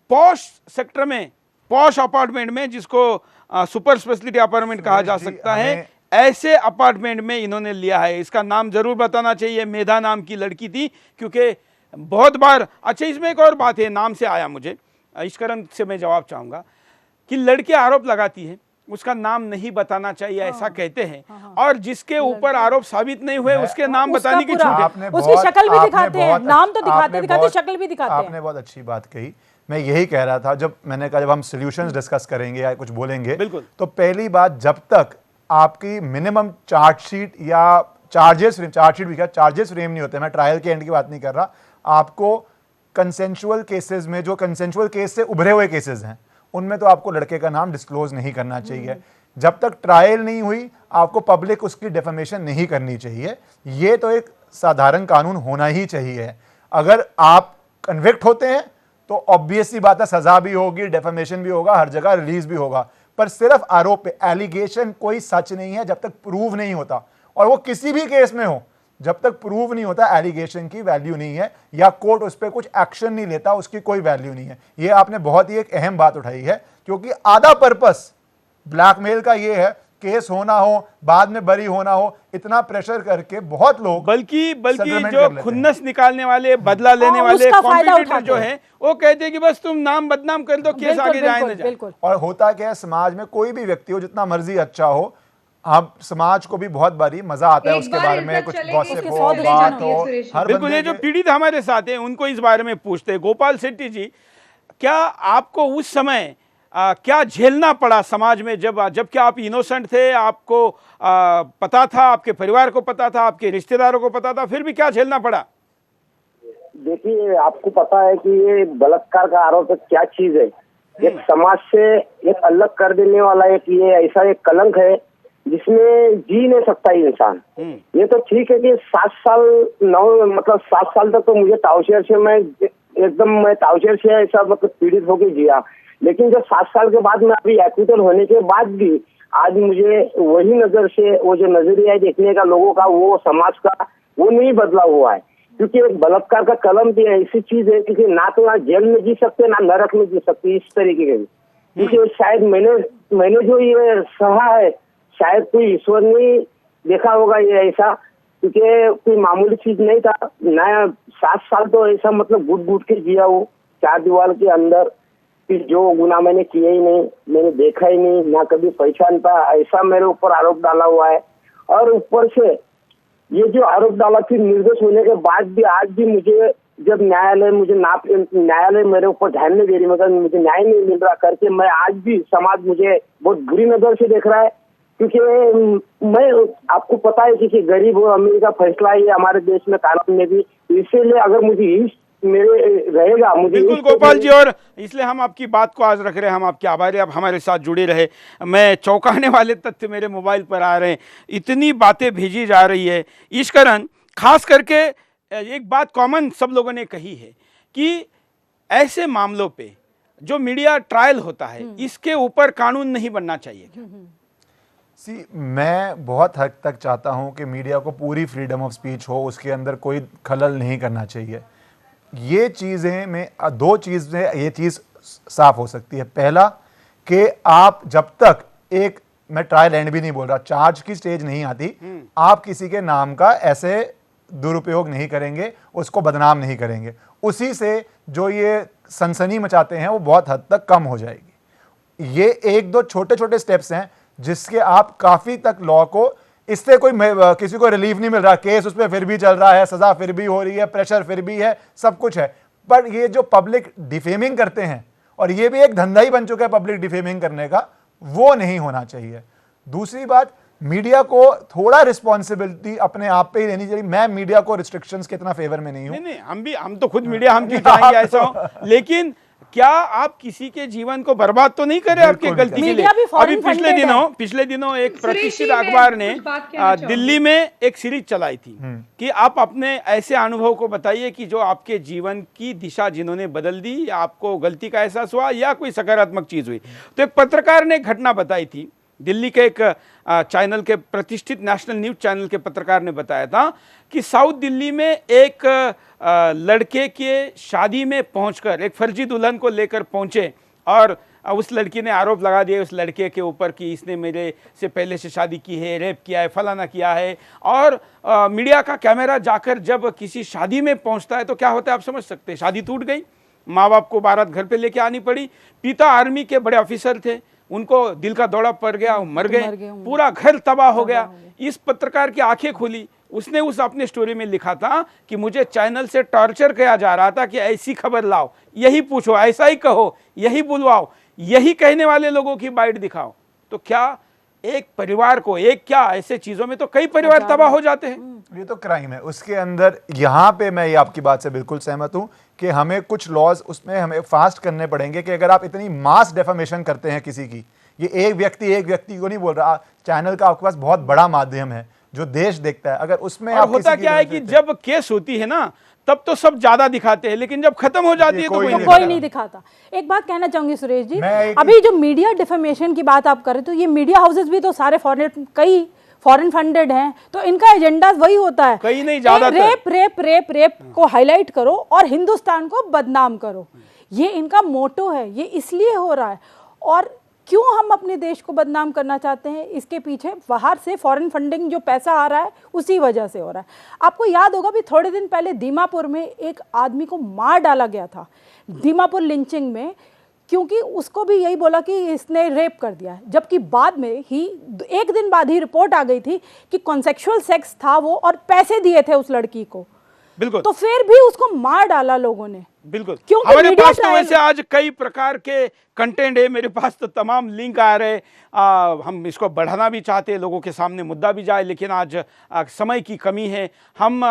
पॉश सेक्टर में, पॉश अपार्टमेंट में, जिसको सुपर स्पेशलिटी अपार्टमेंट कहा जा सकता है, ऐसे अपार्टमेंट में इन्होंने लिया है। इसका नाम जरूर बताना चाहिए, मेधा नाम की लड़की थी, क्योंकि बहुत बार। अच्छा, इसमें एक और बात है, नाम से आया मुझे, ईश्वरन से मैं जवाब चाहूंगा कि लड़की आरोप लगाती है, उसका नाम नहीं बताना चाहिए, ऐसा कहते हैं। और जिसके ऊपर आरोप साबित नहीं हुए उसके नाम बताने की छूट है। उसकी शक्ल भी दिखाते हैं, नाम तो दिखाते, शक्ल भी दिखाते हैं। आपने बहुत अच्छी बात कही। मैं यही कह रहा था, जब मैंने कहा जब हम सॉल्यूशंस डिस्कस करेंगे या कुछ बोलेंगे, बिल्कुल, तो पहली बात, जब तक आपकी मिनिमम चार्जशीट या चार्जेस फ्रेम नहीं होते, मैं ट्रायल के एंड की बात नहीं कर रहा, आपको कंसेंशुअल केसेस में, जो कंसेंशुअल केस से उभरे हुए केसेस हैं, उनमें तो आपको लड़के का नाम डिस्क्लोज नहीं करना चाहिए। जब तक ट्रायल नहीं हुई, आपको पब्लिक उसकी डेफेमेशन नहीं करनी चाहिए। ये तो एक साधारण कानून होना ही चाहिए। अगर आप कन्विक्ट होते हैं तो ऑब्वियस सी बात है, सजा भी होगी, डेफेमेशन भी होगा, हर जगह रिलीज भी होगा। पर सिर्फ आरोप पे, एलिगेशन कोई सच नहीं है जब तक प्रूव नहीं होता, और वो किसी भी केस में हो, जब तक प्रूव नहीं होता एलिगेशन की वैल्यू नहीं है, या कोर्ट उस पर कुछ एक्शन नहीं लेता, उसकी कोई वैल्यू नहीं है। ये आपने बहुत ही एक अहम बात उठाई है, क्योंकि आधा पर्पस ब्लैकमेल का ये है, केस होना हो, बाद में बरी होना हो, इतना प्रेशर करके बहुत लोग बल्कि जो खुन्नस निकालने वाले, बदला लेने वाले कॉम्पिटिटर जो है, वो कहते हैं कि बस तुम नाम बदनाम कर दो, केस आगे जाए ना जाए। और होता क्या है, समाज में कोई भी व्यक्ति हो, जितना मर्जी अच्छा हो, आप समाज को भी बहुत बारी मजा आता है उसके बारे में, कुछ गॉसिप हो, बात हो। बिल्कुल, ये जो पीड़ित हमारे साथ हैं उनको इस बारे में पूछते हैं। गोपाल शेट्टी जी, क्या आपको उस समय क्या झेलना पड़ा समाज में, जबकि आप इनोसेंट थे, आपको पता था, आपके परिवार को पता था, आपके रिश्तेदारों को पता था, फिर भी क्या झेलना पड़ा? देखिए, आपको पता है कि ये बलात्कार का आरोप क्या चीज है, एक समाज से एक अलग कर देने वाला एक ये ऐसा एक कलंक है जिसमें जी नहीं सकता इंसान। ये तो ठीक है कि 7 साल तक तो मुझे ताउशेर से मैं ताउशेर से ऐसा मतलब पीड़ित होकर जिया, लेकिन जब 7 साल के बाद में अभी एक्विटल होने के बाद भी आज मुझे वही नजर से, वो जो नजरिया देखने का लोगों का, वो समाज का, वो नहीं बदला हुआ है। क्योंकि एक बलात्कार का कलम भी ऐसी चीज है कि ना तो ना जेल में जी सकते, ना नरक में जी सकते, इस तरीके के। क्योंकि शायद मैंने जो ये सहा है, शायद कोई ईश्वर ने देखा होगा ये ऐसा, क्योंकि कोई मामूली चीज नहीं था ना। 7 साल तो ऐसा मतलब घुट के जिया वो 4 दीवार के अंदर, कि जो गुनाह मैंने किया ही नहीं, मैंने देखा ही नहीं, ना कभी पहचान पाया, ऐसा मेरे ऊपर आरोप डाला हुआ है। और ऊपर से ये जो आरोप डाला, फिर निर्दोष होने के बाद भी आज भी मुझे, जब न्यायालय मेरे ऊपर ध्यान नहीं दे रही, मतलब मुझे न्याय नहीं मिल रहा करके, मैं आज भी समाज मुझे बहुत बुरी नजर से देख रहा है। क्योंकि मैं, आपको पता है कि गरीब और अमीर का फैसला ही हमारे देश में कानून में भी, इसीलिए अगर मुझे मेरे रहेगा मुझे। बिल्कुल गोपाल जी, और इसलिए हम आपकी बात को आज रख रहे हैं, हम आपके आभारी, आप हमारे साथ जुड़े रहे। मैं चौंकाने वाले तथ्य मेरे मोबाइल पर आ रहे हैं, इतनी बातें भेजी जा रही है। ईश्वरन, खास करके एक बात कॉमन सब लोगों ने कही है कि ऐसे मामलों पे जो मीडिया ट्रायल होता है, इसके ऊपर कानून नहीं बनना चाहिए। मैं बहुत हद तक चाहता हूं कि मीडिया को पूरी फ्रीडम ऑफ स्पीच हो, उसके अंदर कोई खलल नहीं करना चाहिए। ये चीज़ें में 2 चीज़ें, ये चीज़ साफ हो सकती है। पहला कि आप जब तक एक, मैं ट्रायल एंड भी नहीं बोल रहा, चार्ज की स्टेज नहीं आती, आप किसी के नाम का ऐसे दुरुपयोग नहीं करेंगे, उसको बदनाम नहीं करेंगे। उसी से जो ये सनसनी मचाते हैं वो बहुत हद तक कम हो जाएगी। ये एक दो छोटे छोटे स्टेप्स हैं जिसके आप काफी तक लॉ को, इससे कोई किसी को रिलीफ नहीं मिल रहा, केस उस पर फिर भी चल रहा है, सजा फिर भी हो रही है, प्रेशर फिर भी है, सब कुछ है, पर ये जो पब्लिक डिफेमिंग करते हैं, और ये भी एक धंधा ही बन चुका है पब्लिक डिफेमिंग करने का, वो नहीं होना चाहिए। दूसरी बात, मीडिया को थोड़ा रिस्पॉन्सिबिलिटी अपने आप पे ही लेनी चाहिए। मैं मीडिया को रिस्ट्रिक्शंस के इतना फेवर में नहीं हूं। नहीं, हम तो खुद मीडिया, हम क्यों चाहेंगे ऐसा हो, लेकिन क्या आप किसी के जीवन को बर्बाद तो नहीं करें आपके गलती के लिए। मीडिया भी अभी फॉरेन फंडेड है। पिछले दिनों एक सुरेश प्रतिष्ठित जी, मैं अखबार ने कुछ बात कहना दिल्ली में एक सीरीज चलाई थी कि आप अपने ऐसे अनुभव को बताइए कि जो आपके जीवन की दिशा जिन्होंने बदल दी, या आपको गलती का एहसास हुआ, या कोई सकारात्मक चीज हुई। तो एक पत्रकार ने एक घटना बताई थी, दिल्ली के एक चैनल के, प्रतिष्ठित नेशनल न्यूज चैनल के पत्रकार ने बताया था कि साउथ दिल्ली में एक लड़के के शादी में पहुंचकर एक फर्जी दुल्हन को लेकर पहुंचे, और उस लड़की ने आरोप लगा दिया उस लड़के के ऊपर कि इसने मेरे से पहले से शादी की है, रेप किया है, फलाना किया है। और मीडिया का कैमरा जाकर जब किसी शादी में पहुंचता है तो क्या होता है आप समझ सकते हैं, शादी टूट गई, माँ बाप को बारात घर पे लेके आनी पड़ी, पिता आर्मी के बड़े ऑफिसर थे, उनको दिल का दौरा पड़ गया, मर गए, पूरा घर तबाह हो गया। इस पत्रकार की आंखें खुली, उसने उस अपने स्टोरी में लिखा था कि मुझे चैनल से टॉर्चर किया जा रहा था कि ऐसी खबर लाओ, यही पूछो, ऐसा ही कहो, यही बुलवाओ, यही कहने वाले लोगों की बाइट दिखाओ। तो क्या एक परिवार को, एक क्या, ऐसे चीजों में तो कई परिवार तबाह हो जाते हैं। ये तो क्राइम है उसके अंदर। यहाँ पे मैं ये आपकी बात से बिल्कुल सहमत हूँ कि हमें कुछ लॉज उसमें हमें फास्ट करने पड़ेंगे कि अगर आप इतनी मास डेफामेशन करते हैं किसी की, ये एक व्यक्ति को नहीं बोल रहा, चैनल का आपके पास बहुत बड़ा माध्यम है जो देश देखता है, अगर उसमें और होता क्या है कि जब केस होती है ना तब तो सब ज्यादा दिखाते हैं, लेकिन जब खत्म हो जाती है तो कोई नहीं दिखाता। एक बात कहना चाहूंगी सुरेश जी, अभी जो मीडिया डिफेमेशन की बात आप कर रहे, तो ये मीडिया हाउसेस भी तो सारे कई फॉरेन फंडेड हैं, तो इनका एजेंडा वही होता है, कहीं नहीं, ज्यादातर रेप रेप रेप रेप को हाईलाइट करो और हिंदुस्तान को बदनाम करो, ये इनका मोटो है। ये इसलिए हो रहा है। और क्यों हम अपने देश को बदनाम करना चाहते हैं, इसके पीछे बाहर से फॉरेन फंडिंग जो पैसा आ रहा है उसी वजह से हो रहा है। आपको याद होगा भी थोड़े दिन पहले दीमापुर में एक आदमी को मार डाला गया था, दीमापुर लिंचिंग में, क्योंकि उसको भी यही बोला कि इसने रेप कर दिया है, जबकि बाद में ही एक दिन बाद ही रिपोर्ट आ गई थी कि कॉन्सेक्सुअल सेक्स था वो और पैसे दिए थे उस लड़की को। बिल्कुल, तो फिर भी उसको मार डाला लोगों ने। बिल्कुल, क्योंकि हमारे पास तो वैसे आज कई प्रकार के कंटेंट है, मेरे पास तो तमाम लिंक आ रहे, हम इसको बढ़ाना भी चाहते हैं, लोगों के सामने मुद्दा भी जाए, लेकिन आज समय की कमी है। हम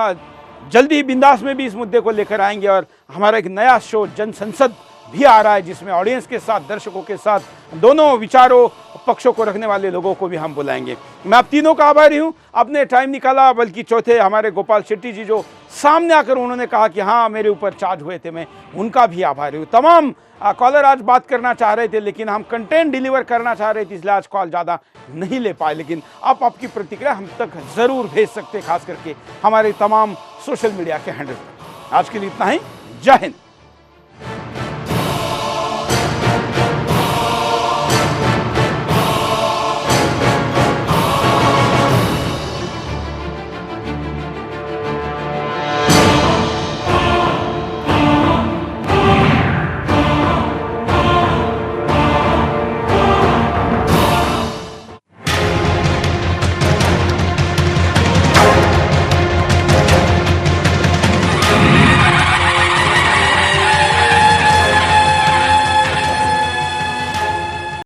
जल्दी ही बिंदास में भी इस मुद्दे को लेकर आएंगे, और हमारा एक नया शो जन संसद भी आ रहा है जिसमें ऑडियंस के साथ, दर्शकों के साथ, दोनों विचारों पक्षों को रखने वाले लोगों को भी हम बुलाएंगे। मैं आप तीनों का आभारी हूं, आपने टाइम निकाला, बल्कि चौथे हमारे गोपाल शेट्टी जी जो सामने आकर उन्होंने कहा कि हाँ मेरे ऊपर चार्ज हुए थे, मैं उनका भी आभारी हूँ। तमाम कॉलर आज बात करना चाह रहे थे, लेकिन हम कंटेंट डिलीवर करना चाह रहे थे, इसलिए आज कॉल ज़्यादा नहीं ले पाए, लेकिन आप आपकी प्रतिक्रिया हम तक ज़रूर भेज सकते, खास करके हमारे तमाम सोशल मीडिया के हैंडल पर। आज के लिए इतना ही, जय हिंद।